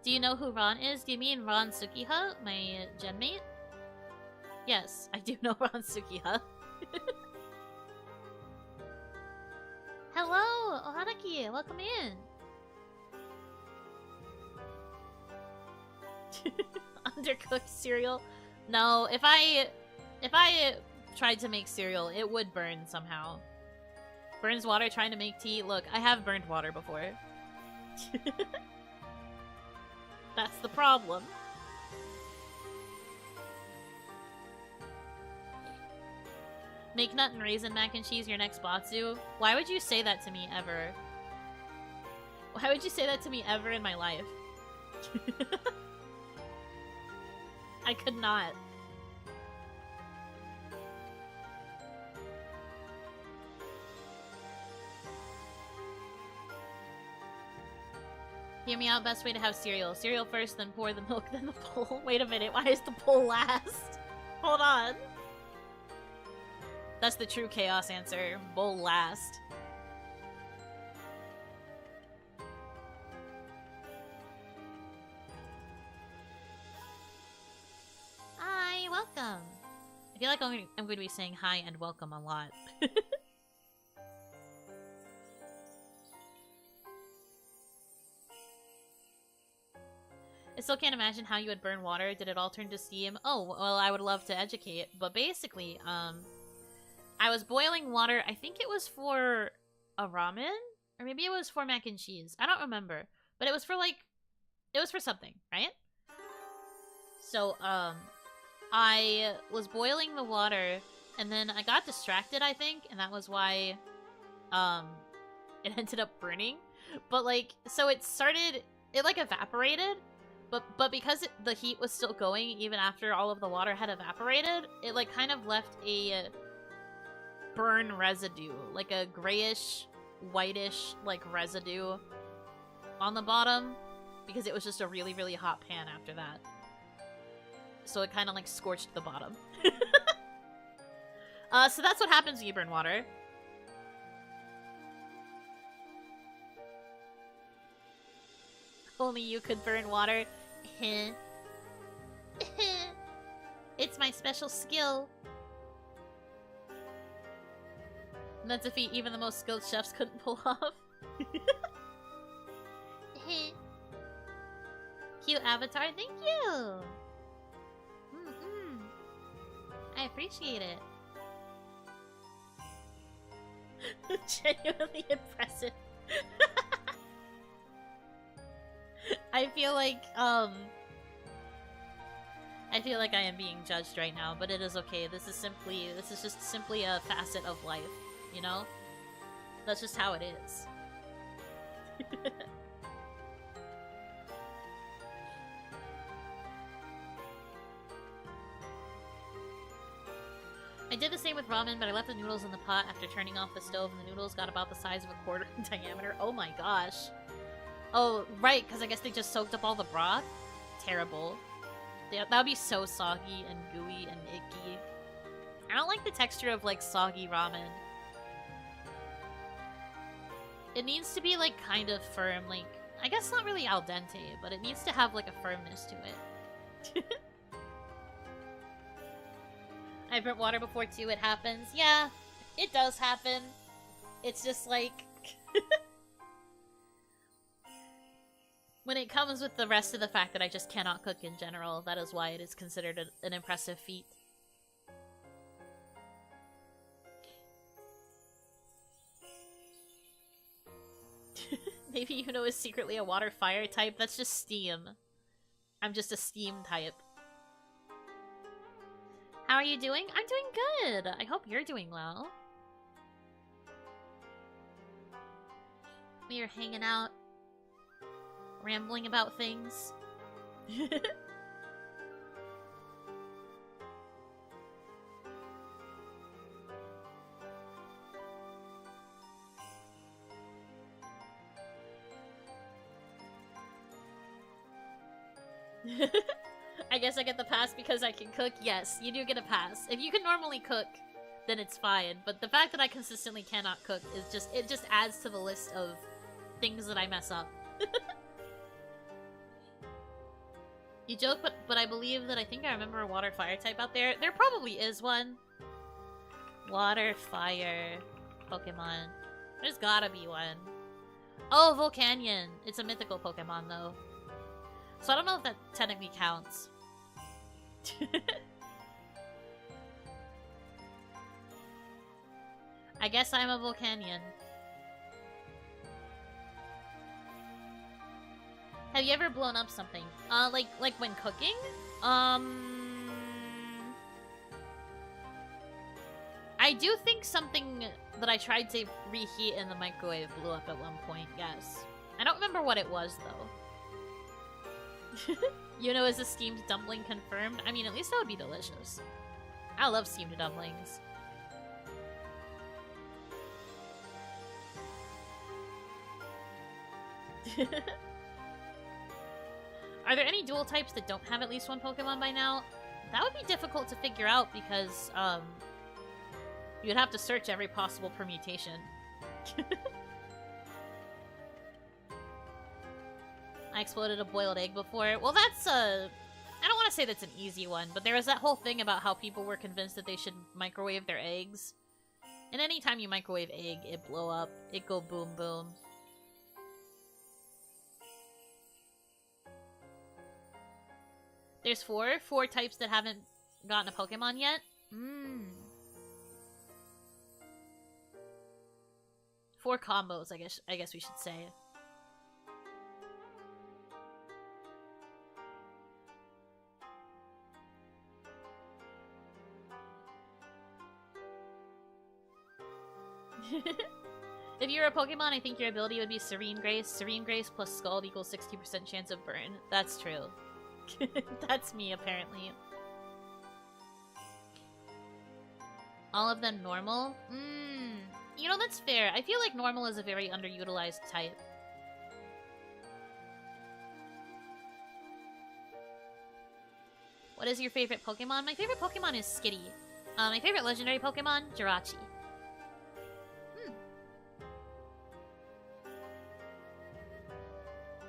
Do you know who Ron is? Do you mean Ron Sukiha, my gen mate? Yes, I do know Ron Sukiha. Oh, Hanaki, welcome in. Undercooked cereal. No, if I tried to make cereal, it would burn somehow. Burns water trying to make tea. Look, I have burned water before. That's the problem. Make nut and raisin mac and cheese your next Batsu? Why would you say that to me ever? Why would you say that to me ever in my life? I could not. Hear me out, best way to have cereal. Cereal first, then pour the milk, then the bowl. Wait a minute, why is the bowl last? Hold on. That's the true chaos answer. Bowl last. Hi, welcome. I feel like I'm going to be saying hi and welcome a lot. I still can't imagine how you would burn water. Did it all turn to steam? Oh, well, I would love to educate. But basically, I was boiling water. I think it was for a ramen? Or maybe it was for mac and cheese. I don't remember. But it was for, like... It was for something, right? So, I was boiling the water, and then I got distracted, I think, and that was why, it ended up burning. But, like, so it started... It, like, evaporated. But because the heat was still going, even after all of the water had evaporated, it, like, kind of left a burn residue. Like, a grayish, whitish, like, residue on the bottom. Because it was just a really, really hot pan after that. So it kind of, like, scorched the bottom. So that's what happens when you burn water. Only you could burn water. It's my special skill. And that's a feat even the most skilled chefs couldn't pull off. Cute avatar, thank you! I appreciate it. Genuinely impressive. I feel like I am being judged right now, but it is okay. This is just simply a facet of life, you know? That's just how it is. I did the same with ramen, but I left the noodles in the pot after turning off the stove, and the noodles got about the size of a quarter in diameter. Oh my gosh. Oh, right, because I guess they just soaked up all the broth? Terrible. That would be so soggy and gooey and icky. I don't like the texture of, like, soggy ramen. It needs to be, like, kind of firm, like... I guess not really al dente, but it needs to have, like, a firmness to it. I burnt water before, too. It happens. Yeah, it does happen. It's just, like... When it comes with the rest of the fact that I just cannot cook in general, that is why it is considered an impressive feat. Maybe Yuno is secretly a water-fire type. That's just steam. I'm just a steam type. How are you doing? I'm doing good! I hope you're doing well. We are hanging out. Rambling about things. I guess I get the pass because I can cook. Yes, you do get a pass. If you can normally cook, then it's fine. But the fact that I consistently cannot cook is just... It just adds to the list of things that I mess up. You joke, but I believe that I think I remember a water-fire type out there. There probably is one. Water-fire Pokemon. There's gotta be one. Oh, Volcanion. It's a mythical Pokemon, though. So I don't know if that technically counts. I guess I'm a Volcanion. Have you ever blown up something? Like when cooking? I do think something that I tried to reheat in the microwave blew up at one point, yes. I don't remember what it was, though. Yuno is a steamed dumpling confirmed. I mean, at least that would be delicious. I love steamed dumplings. Are there any dual types that don't have at least one Pokemon by now? That would be difficult to figure out because, you'd have to search every possible permutation. I exploded a boiled egg before. Well, that's I don't want to say that's an easy one, but there was that whole thing about how people were convinced that they should microwave their eggs. And anytime you microwave egg, it blow up. It go boom boom. There's four types that haven't gotten a Pokemon yet. Four combos, I guess we should say. If you're a Pokemon, I think your ability would be Serene Grace. Serene Grace plus Scald equals 60% chance of burn. That's true. That's me, apparently. All of them normal? You know, that's fair. I feel like normal is a very underutilized type. What is your favorite Pokemon? My favorite Pokemon is Skitty. My favorite legendary Pokemon? Jirachi.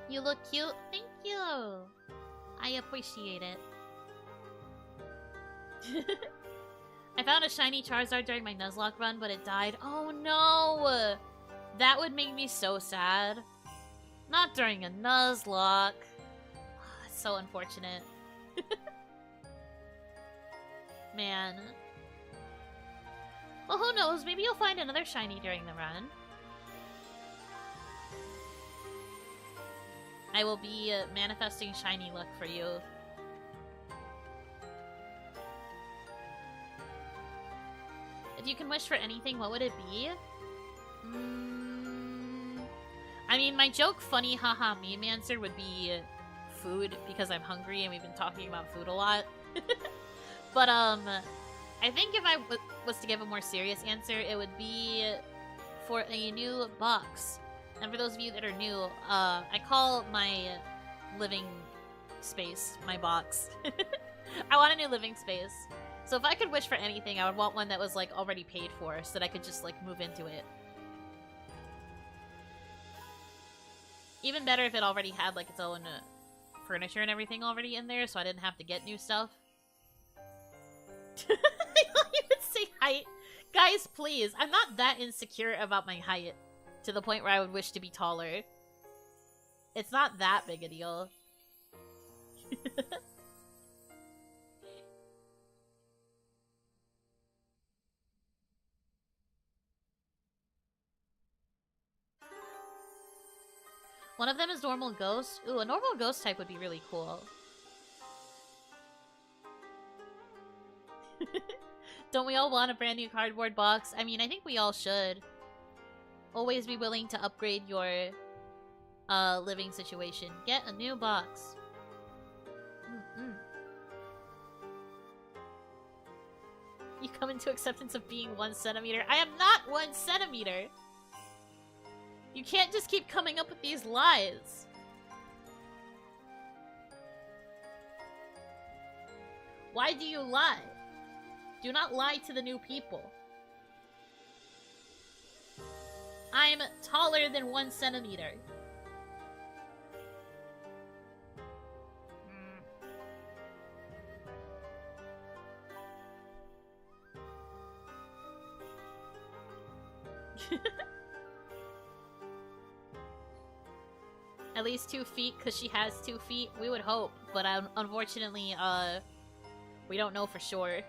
You look cute. Thank you. I appreciate it. I found a shiny Charizard during my Nuzlocke run, but it died. Oh no! That would make me so sad. Not during a Nuzlocke. That's so unfortunate. Man. Well, who knows? Maybe you'll find another shiny during the run. I will be manifesting shiny luck for you. If you can wish for anything, what would it be? I mean, my joke, funny, haha, meme answer would be food, because I'm hungry and we've been talking about food a lot. But, I think if I was to give a more serious answer, it would be for a new box. And for those of you that are new, I call my living space my box. I want a new living space. So if I could wish for anything, I would want one that was, like, already paid for so that I could just, like, move into it. Even better if it already had, like, its own furniture and everything already in there so I didn't have to get new stuff. I thought you would say height. Guys, please. I'm not that insecure about my height to the point where I would wish to be taller. It's not that big a deal. One of them is normal ghost. Ooh, a normal ghost type would be really cool. Don't we all want a brand new cardboard box? I mean, I think we all should. Always be willing to upgrade your living situation. Get a new box. You come into acceptance of being 1 centimeter. I am not 1 centimeter! You can't just keep coming up with these lies. Why do you lie? Do not lie to the new people. I'm taller than 1 centimeter. At least 2 feet, because she has 2 feet. We would hope, but unfortunately, we don't know for sure.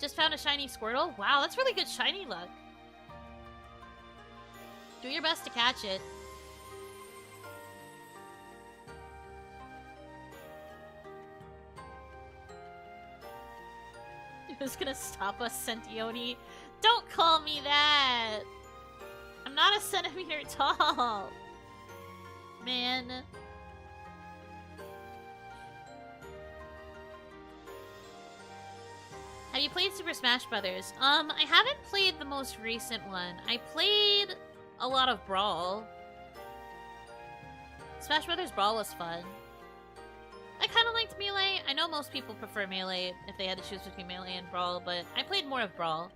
Just found a shiny Squirtle? Wow, that's really good shiny luck. Do your best to catch it. Who's gonna stop us, Sentioni? Don't call me that! I'm not a centimeter tall! Man. Have you played Super Smash Brothers? I haven't played the most recent one. I played a lot of Brawl. Smash Brothers Brawl was fun. I kind of liked Melee. I know most people prefer Melee if they had to choose between Melee and Brawl, but I played more of Brawl.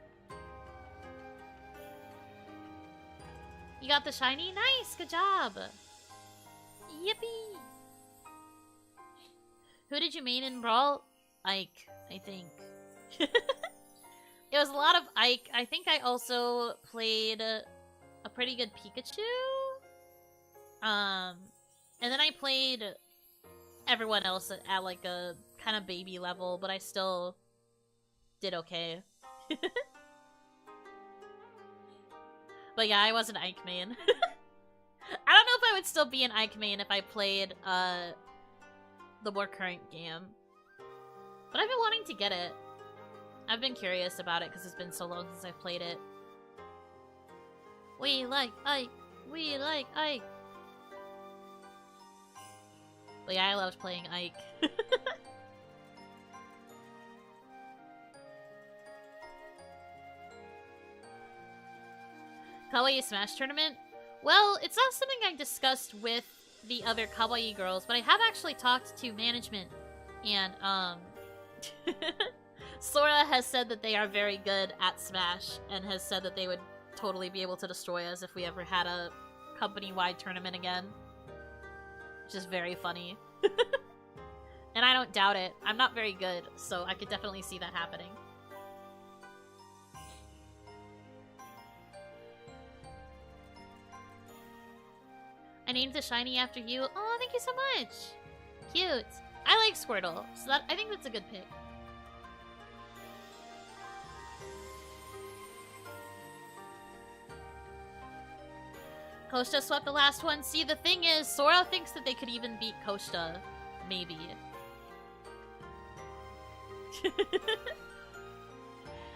You got the shiny? Nice! Good job! Yippee! Who did you main in Brawl? Ike, I think. It was a lot of Ike. I think I also played a pretty good Pikachu. And then I played everyone else at like a kind of baby level, but I still did okay. But yeah, I was an Ike main. I don't know if I would still be an Ike main if I played the more current game. But I've been wanting to get it. I've been curious about it because it's been so long since I've played it. We like Ike! We like Ike! But yeah, I loved playing Ike. Kawaii Smash Tournament? Well, it's not something I discussed with the other Kawaii girls, but I have actually talked to management, and, Sora has said that they are very good at Smash, and has said that they would totally be able to destroy us if we ever had a company-wide tournament again. Which is very funny. And I don't doubt it. I'm not very good, so I could definitely see that happening. I named the shiny after you. Oh, thank you so much! Cute. I like Squirtle, so I think that's a good pick. Koshta swept the last one. See, the thing is, Sora thinks that they could even beat Koshta. Maybe.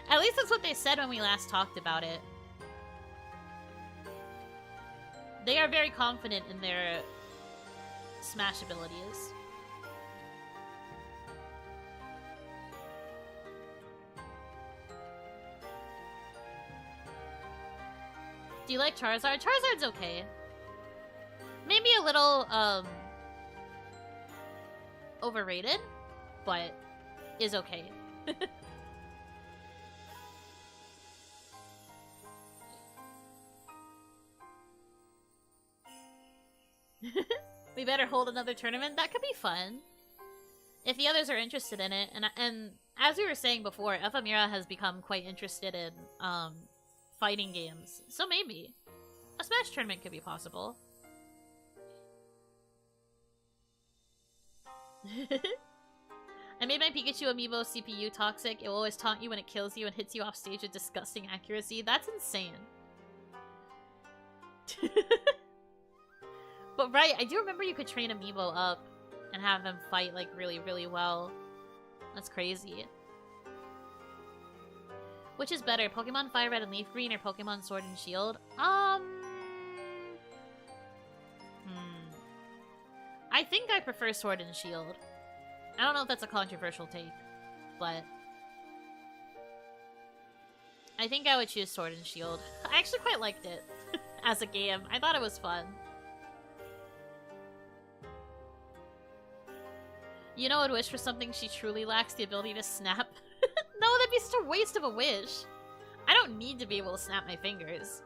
At least that's what they said when we last talked about it. They are very confident in their Smash abilities. Do you like Charizard? Charizard's okay. Maybe a little, overrated, but is okay. We better hold another tournament? That could be fun. If the others are interested in it, and as we were saying before, Ephemera has become quite interested in, fighting games. So maybe a Smash tournament could be possible. I made my Pikachu amiibo CPU toxic. It will always taunt you when it kills you and hits you off stage with disgusting accuracy. That's insane. But right, I do remember you could train amiibo up and have them fight like really, really well. That's crazy. Which is better, Pokemon Fire Red and Leaf Green or Pokemon Sword and Shield? I think I prefer Sword and Shield. I don't know if that's a controversial take, but I think I would choose Sword and Shield. I actually quite liked it as a game. I thought it was fun. You know, I'd wish for something she truly lacks the ability to snap. No, that'd be such a waste of a wish. I don't need to be able to snap my fingers.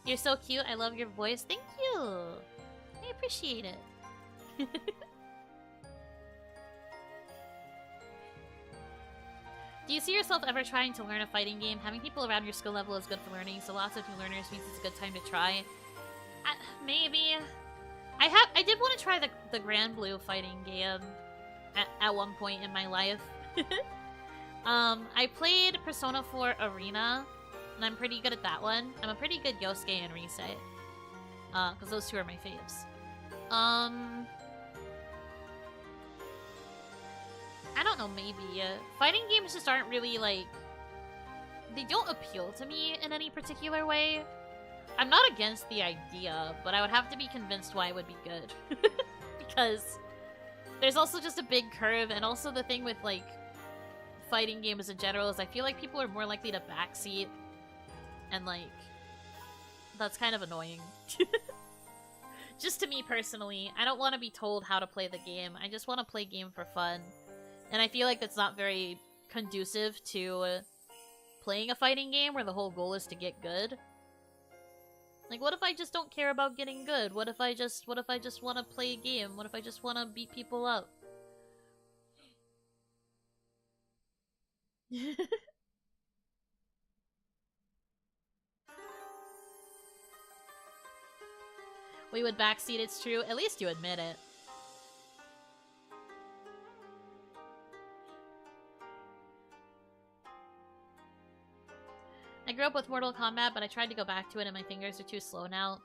You're so cute. I love your voice. Thank you. I appreciate it. Do you see yourself ever trying to learn a fighting game? Having people around your skill level is good for learning, so lots of new learners means it's a good time to try. Maybe. I did want to try the Grand Blue fighting game at one point in my life. I played Persona 4 Arena, and I'm pretty good at that one. I'm a pretty good Yosuke and Rise. Because those two are my faves. I don't know, maybe. Fighting games just aren't really, like... They don't appeal to me in any particular way. I'm not against the idea, but I would have to be convinced why it would be good. Because there's also just a big curve, and also the thing with, like, fighting games in general is I feel like people are more likely to backseat, and, like, that's kind of annoying. Just to me personally, I don't want to be told how to play the game. I just want to play game for fun. And I feel like that's not very conducive to playing a fighting game where the whole goal is to get good. Like, what if I just don't care about getting good? What if I just want to play a game? What if I just want to beat people up? We would backseat, it's true. At least you admit it. I grew up with Mortal Kombat, but I tried to go back to it and my fingers are too slow now.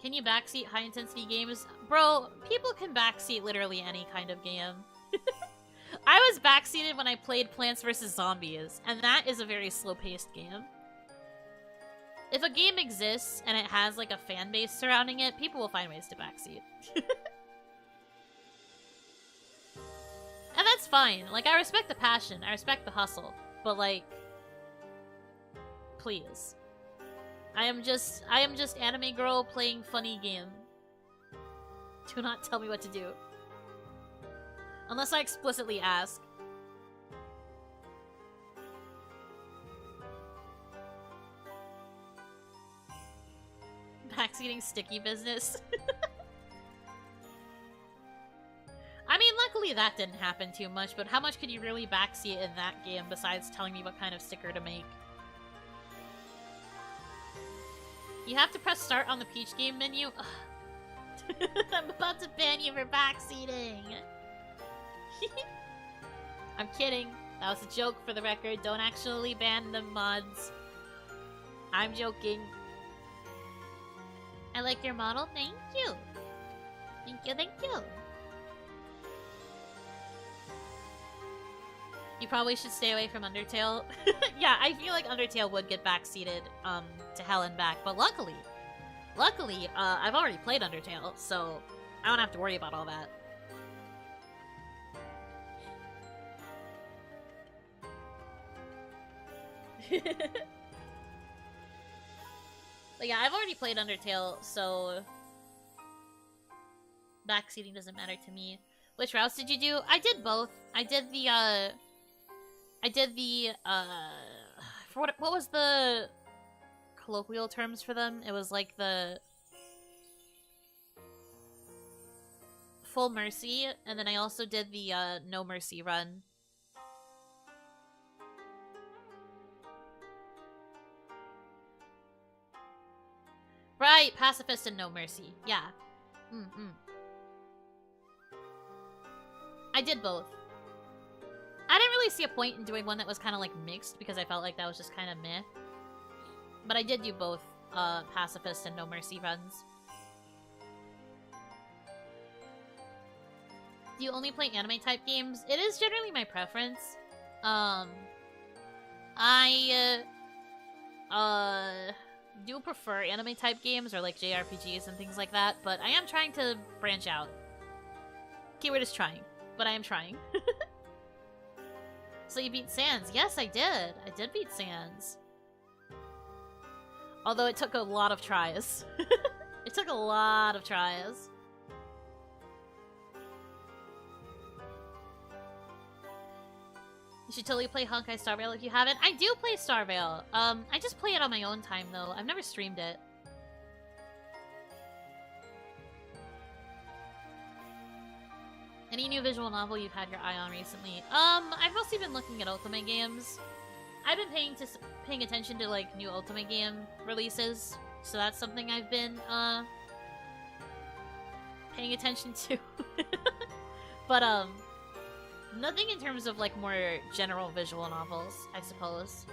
Can you backseat high-intensity games? Bro, people can backseat literally any kind of game. I was backseated when I played Plants vs. Zombies, and that is a very slow-paced game. If a game exists and it has, like, a fan base surrounding it, people will find ways to backseat. And that's fine. Like, I respect the passion. I respect the hustle. But, like... Please. I am just anime girl playing funny game. Do not tell me what to do. Unless I explicitly ask. Backseating sticky business. I mean, luckily that didn't happen too much, but how much could you really backseat in that game besides telling me what kind of sticker to make? You have to press start on the Peach game menu? I'm about to ban you for backseating! I'm kidding. That was a joke for the record. Don't actually ban the mods. I'm joking. I like your model. Thank you. Thank you, thank you. You probably should stay away from Undertale. Yeah, I feel like Undertale would get backseated to hell and back, but luckily, I've already played Undertale, so I don't have to worry about all that. But yeah, I've already played Undertale, so backseating doesn't matter to me. Which routes did you do? I did both. I did the for what was the colloquial terms for them? It was like the full mercy, and then I also did the no mercy run. Right, pacifist and no mercy. Yeah. I did both. I didn't really see a point in doing one that was kind of like mixed because I felt like that was just kind of meh. But I did do both pacifist and no mercy runs. Do you only play anime type games? It is generally my preference. I do prefer anime type games or like JRPGs and things like that, but I am trying to branch out. Keyword is trying, but I am trying. So you beat Sans? Yes, I did. I did beat Sans. Although it took a lot of tries. It took a lot of tries. You should totally play Honkai Star Rail if you haven't. I do play Star Rail. I just play it on my own time though. I've never streamed it. Any new visual novel you've had your eye on recently? I've mostly been looking at Ultimate games. I've been paying attention to like new Ultimate game releases, so that's something I've been paying attention to. But nothing in terms of like more general visual novels, I suppose.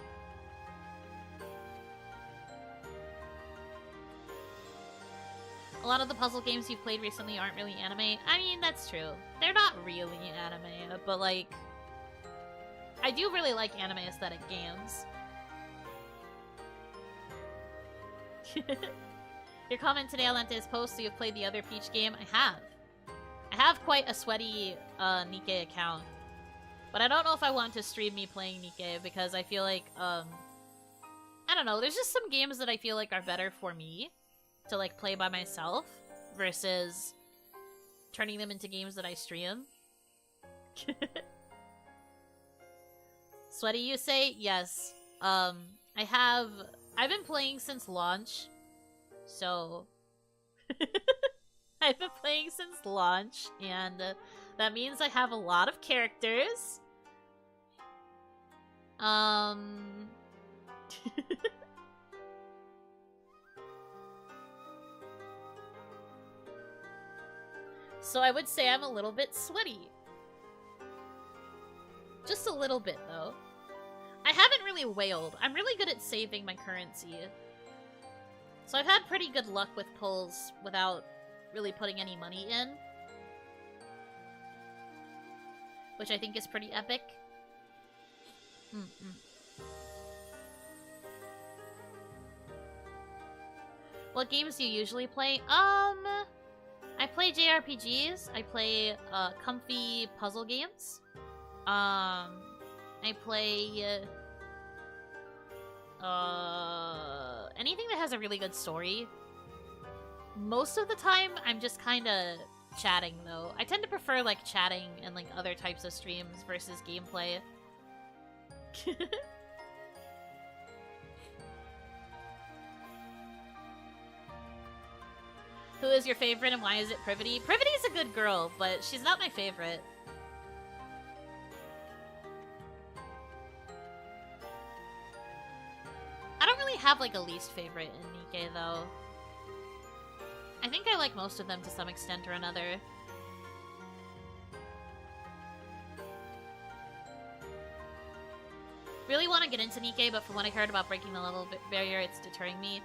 A lot of the puzzle games you've played recently aren't really anime. I mean, that's true. They're not really anime, but like, I do really like anime aesthetic games. Your comment today on Lante's post, so you've played the other Peach game? I have. I have quite a sweaty Nikke account. But I don't know if I want to stream me playing Nikke because I feel like, I don't know, there's just some games that I feel like are better for me to like play by myself versus turning them into games that I stream. Sweaty, you say? Yes. I've been playing since launch, so I've been playing since launch, and that means I have a lot of characters. So I would say I'm a little bit sweaty. Just a little bit, though. I haven't really whaled. I'm really good at saving my currency. So I've had pretty good luck with pulls without really putting any money in. Which I think is pretty epic. What games do you usually play? I play JRPGs. I play comfy puzzle games. I play anything that has a really good story. Most of the time, I'm just kind of chatting, though. I tend to prefer like chatting and like other types of streams versus gameplay. Who is your favorite and why is it Privity? Privity's a good girl, but she's not my favorite. I don't really have like a least favorite in Nikke though. I think I like most of them to some extent or another. Really want to get into Nikke, but from what I heard about breaking the level barrier, it's deterring me.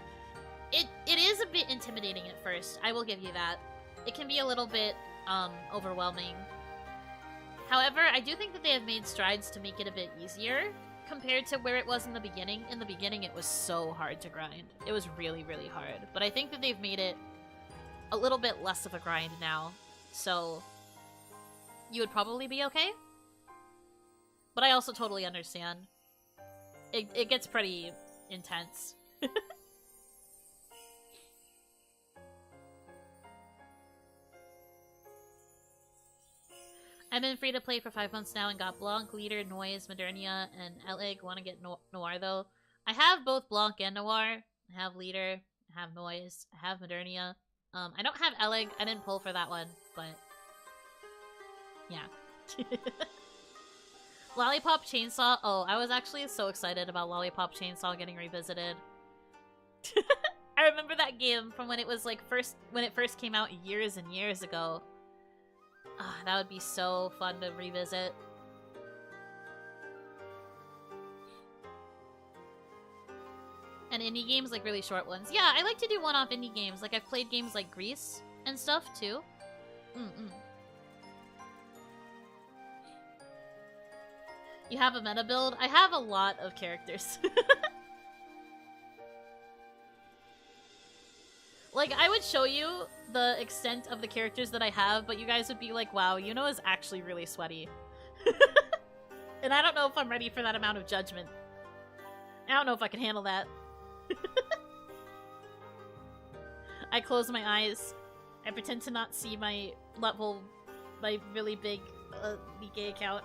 It is a bit intimidating at first, I will give you that. It can be a little bit, overwhelming. However, I do think that they have made strides to make it a bit easier compared to where it was in the beginning. In the beginning, it was so hard to grind. It was really, really hard. But I think that they've made it a little bit less of a grind now, so you would probably be okay. But I also totally understand. It gets pretty intense. I've been free to play for 5 months now and got Blanc, Leader, Noise, Modernia, and Elig. Want to get Noir though. I have both Blanc and Noir. I have Leader, I have Noise, I have Modernia. I don't have Elig. I didn't pull for that one, but yeah. Lollipop Chainsaw. Oh, I was actually so excited about Lollipop Chainsaw getting revisited. I remember that game from when it was like when it first came out years and years ago. Ah, that would be so fun to revisit. And indie games, like really short ones. Yeah, I like to do one-off indie games. Like I've played games like Grease and stuff too. You have a meta build? I have a lot of characters. Like, I would show you the extent of the characters that I have, but you guys would be like, wow, Yuno is actually really sweaty. And I don't know if I'm ready for that amount of judgment. I don't know if I can handle that. I close my eyes. I pretend to not see my level, my really big Nikke account.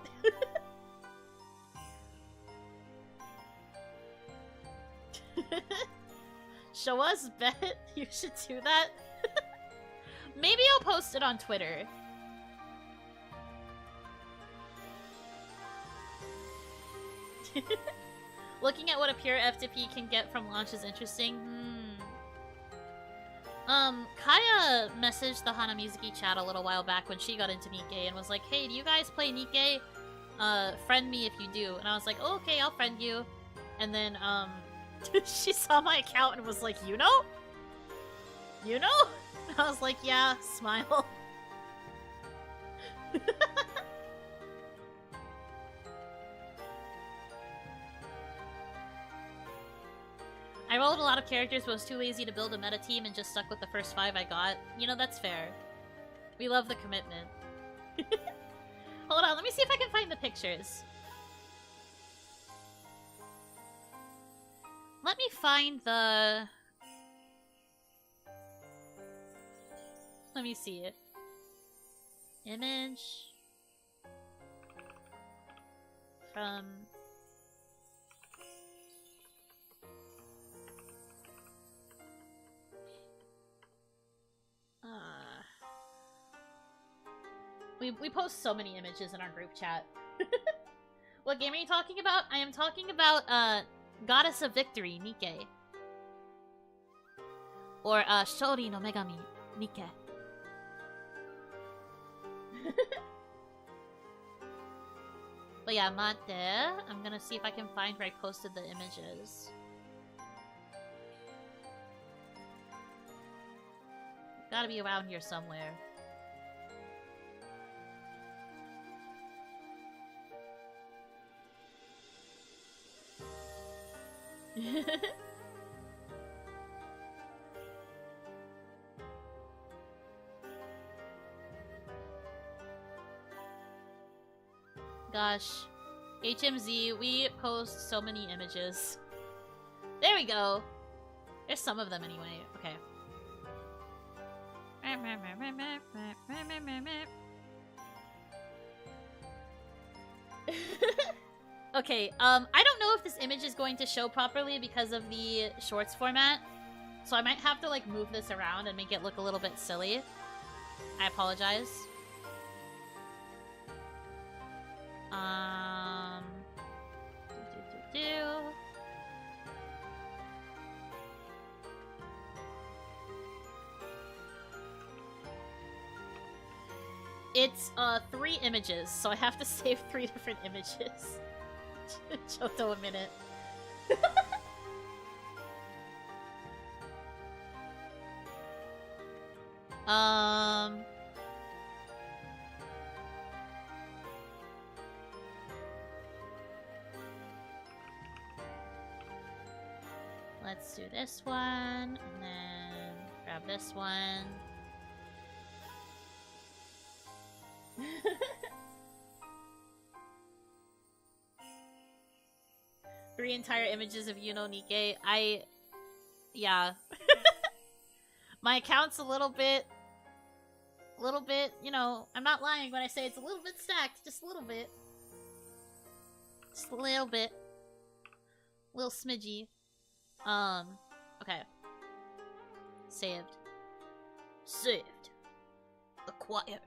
Show us, bet. You should do that. Maybe I'll post it on Twitter. Looking at what a pure FTP can get from launch is interesting. Kaya messaged the Hanamizuki chat a little while back when she got into Nikke and was like, hey, do you guys play Nikke? Friend me if you do. And I was like, oh, okay, I'll friend you. And then, she saw my account and was like, Yuno? Yuno? And I was like, yeah, smile. I rolled a lot of characters but was too lazy to build a meta team and just stuck with the first 5 I got. You know, that's fair. We love the commitment. Hold on, let me see if I can find the pictures. Let me find the... Let me see it. Image... from... We post so many images in our group chat. What game are you talking about? I am talking about, Goddess of Victory, Nikke. Or, Shori no Megami, Nikke. But yeah, Mate. I'm gonna see if I can find where I posted the images. Gotta be around here somewhere. Gosh. HMZ, we post so many images. There we go! There's some of them anyway. Okay. Okay, I don't know if this image is going to show properly because of the shorts format. So I might have to, like, move this around and make it look a little bit silly. I apologize. It's, 3 images, so I have to save 3 different images. Choto a minute. Let's do this one, and then grab this one. 3 entire images of Yuno Nikke. Yeah. My account's a little bit, you know, I'm not lying when I say it's a little bit stacked, just a little bit. Just a little bit. Little smidgy. Okay. Saved. Saved. Acquired.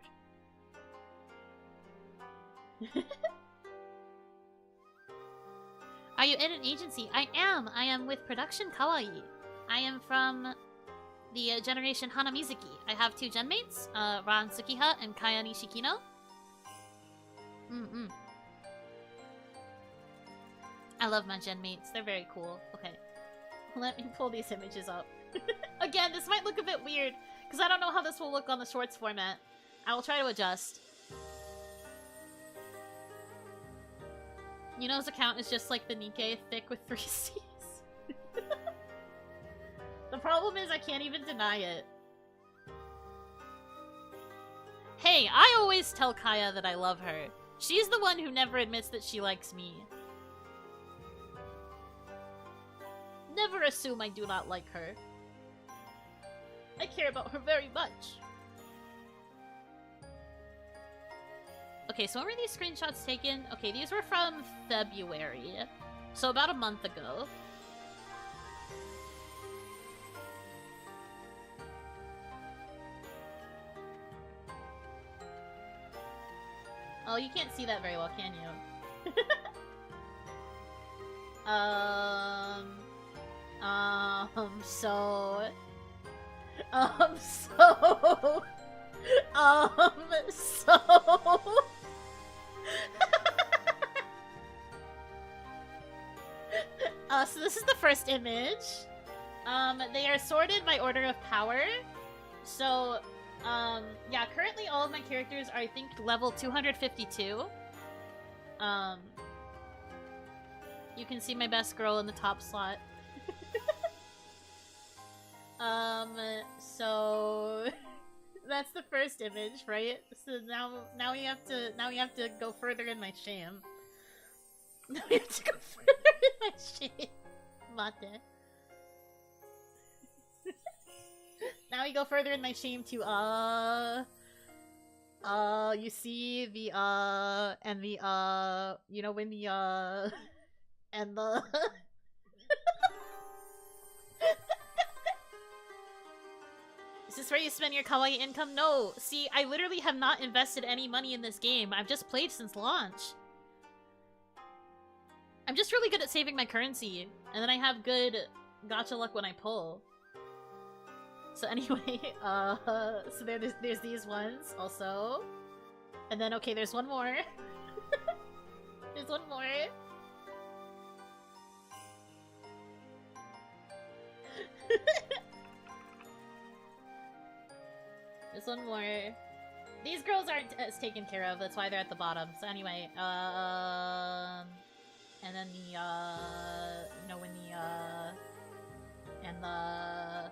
Are you in an agency? I am! I am with Production Kawaii. I am from the generation Hanamizuki. I have 2 genmates, Ran Tsukiha and Kaya Nishikino. I love my genmates. They're very cool. Okay. Let me pull these images up. Again, this might look a bit weird, because I don't know how this will look on the shorts format. I will try to adjust. Yuno's account is just like the Nikke, thick with 3 C's. The problem is I can't even deny it. Hey, I always tell Kaya that I love her. She's the one who never admits that she likes me. Never assume I do not like her. I care about her very much. Okay, so when were these screenshots taken? Okay, these were from February. So about a month ago. Oh, you can't see that very well, can you? So... So this is the first image. They are sorted by order of power. So, yeah, currently all of my characters are, I think, level 252. You can see my best girl in the top slot. So that's the first image, right? So now we have to go further in my shame. Now we have to go further in my shame. Mate. Now we go further in my shame to you see the and the you know when the and the Is this where you spend your kawaii income? No! See, I literally have not invested any money in this game. I've just played since launch. I'm just really good at saving my currency. And then I have good gacha luck when I pull. So anyway, so there's these ones also. And then, okay, there's one more. There's one more. There's one more. These girls aren't as taken care of, that's why they're at the bottom. So anyway, and then the, you know, when the, and the...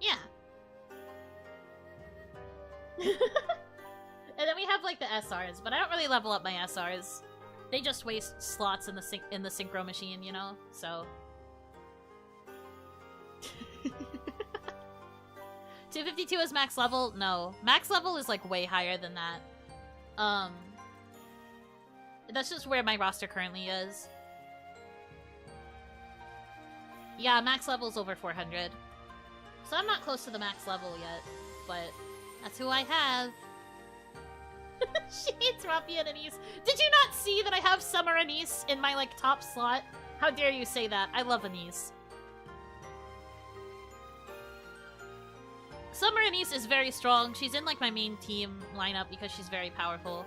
Yeah. And then we have, like, the SRs, but I don't really level up my SRs. They just waste slots in the synchro machine, you know? So... 252 is max level? No. Max level is, like, way higher than that. That's just where my roster currently is. Yeah, max level's over 400. So I'm not close to the max level yet, but that's who I have. She hates Rafi and Anise. Did you not see that I have Summer Anise in my, like, top slot? How dare you say that? I love Anise. Summer Anise is very strong. She's in, like, my main team lineup because she's very powerful.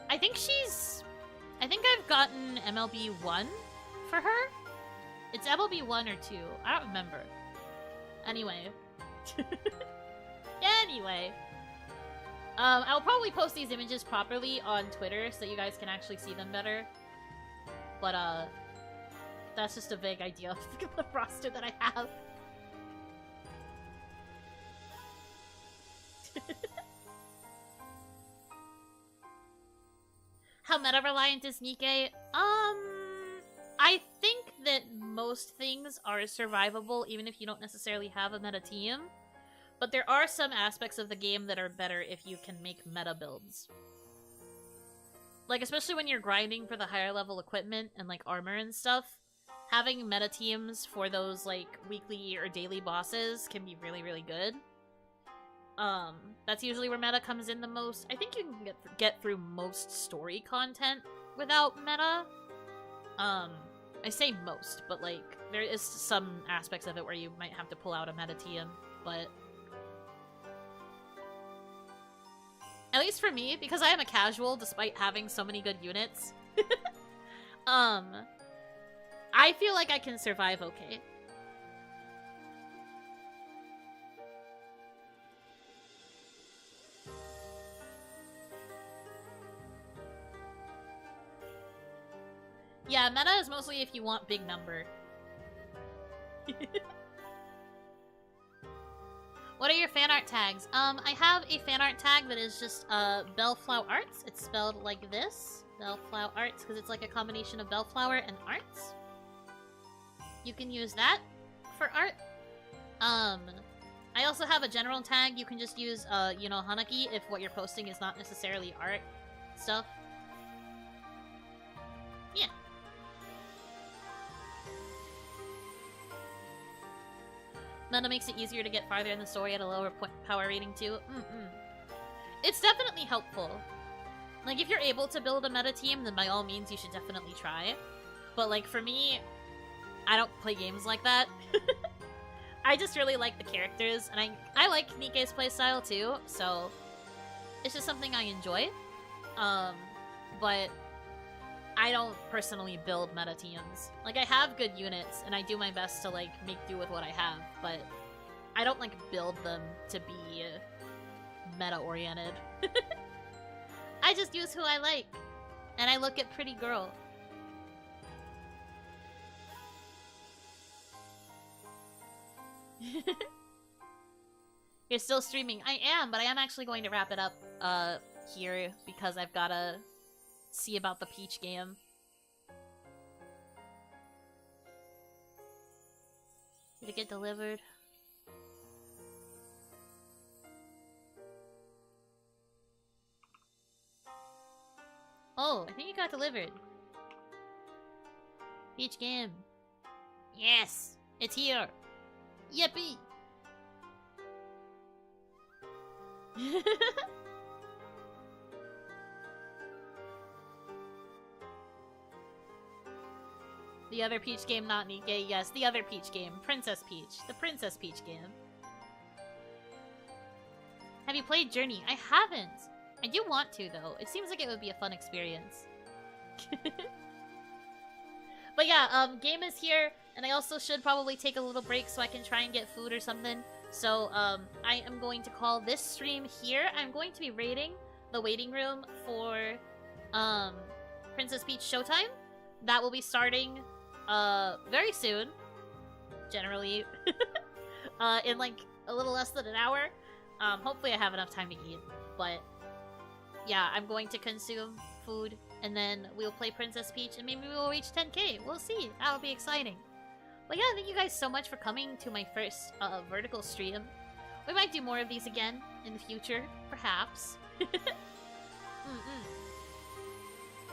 I think I've gotten MLB 1 for her? It's MLB 1 or 2. I don't remember. Anyway. Anyway. I'll probably post these images properly on Twitter so you guys can actually see them better. But, that's just a vague idea of the roster that I have. How meta-reliant is Nikke? I think that most things are survivable even if you don't necessarily have a meta team. But there are some aspects of the game that are better if you can make meta builds. Like, especially when you're grinding for the higher level equipment and, like, armor and stuff, having meta teams for those, like, weekly or daily bosses can be really, really good. That's usually where meta comes in the most. I think you can get through most story content without meta. I say most, but, like, there is some aspects of it where you might have to pull out a meta team, but... At least for me, because I am a casual despite having so many good units, I feel like I can survive okay. Yeah, meta is mostly if you want big number. What are your fan art tags? I have a fan art tag that is just Bellflower Arts. It's spelled like this, Bellflower Arts, because it's like a combination of Bellflower and arts. You can use that for art. I also have a general tag. You can just use Yuno Hanaki if what you're posting is not necessarily art stuff. Yeah. Meta makes it easier to get farther in the story at a lower power rating too. It's definitely helpful. Like, if you're able to build a meta team, then by all means, you should definitely try. But, like, for me, I don't play games like that. I just really like the characters, and I like Nikke's playstyle too, so it's just something I enjoy. But I don't personally build meta teams. Like, I have good units, and I do my best to, like, make do with what I have, but I don't, like, build them to be meta-oriented. I just use who I like, and I look at pretty girl. You're still streaming. I am, but I am actually going to wrap it up here because I've gotta see about the Peach game. Did it get delivered? Oh, I think it got delivered. Peach game. Yes! It's here! Yippee! The other Peach game, not Nikke. Yes, the other Peach game. Princess Peach. The Princess Peach game. Have you played Journey? I haven't! I do want to, though. It seems like it would be a fun experience. But yeah, game is here, and I also should probably take a little break so I can try and get food or something. So, I am going to call this stream here. I'm going to be raiding the waiting room for, Princess Peach Showtime. That will be starting, very soon. Generally. In, like, a little less than an hour. Hopefully I have enough time to eat, but yeah, I'm going to consume food, and then we'll play Princess Peach, and maybe we'll reach 10k. We'll see. That'll be exciting. But yeah, thank you guys so much for coming to my first vertical stream. We might do more of these again in the future, perhaps.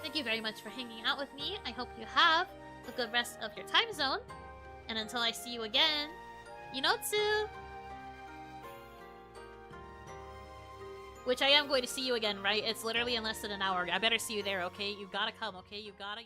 Thank you very much for hanging out with me. I hope you have a good rest of your time zone. And until I see you again, Yunotsu! Which I am going to see you again, right? It's literally in less than an hour. I better see you there, okay? You gotta come, okay? You gotta.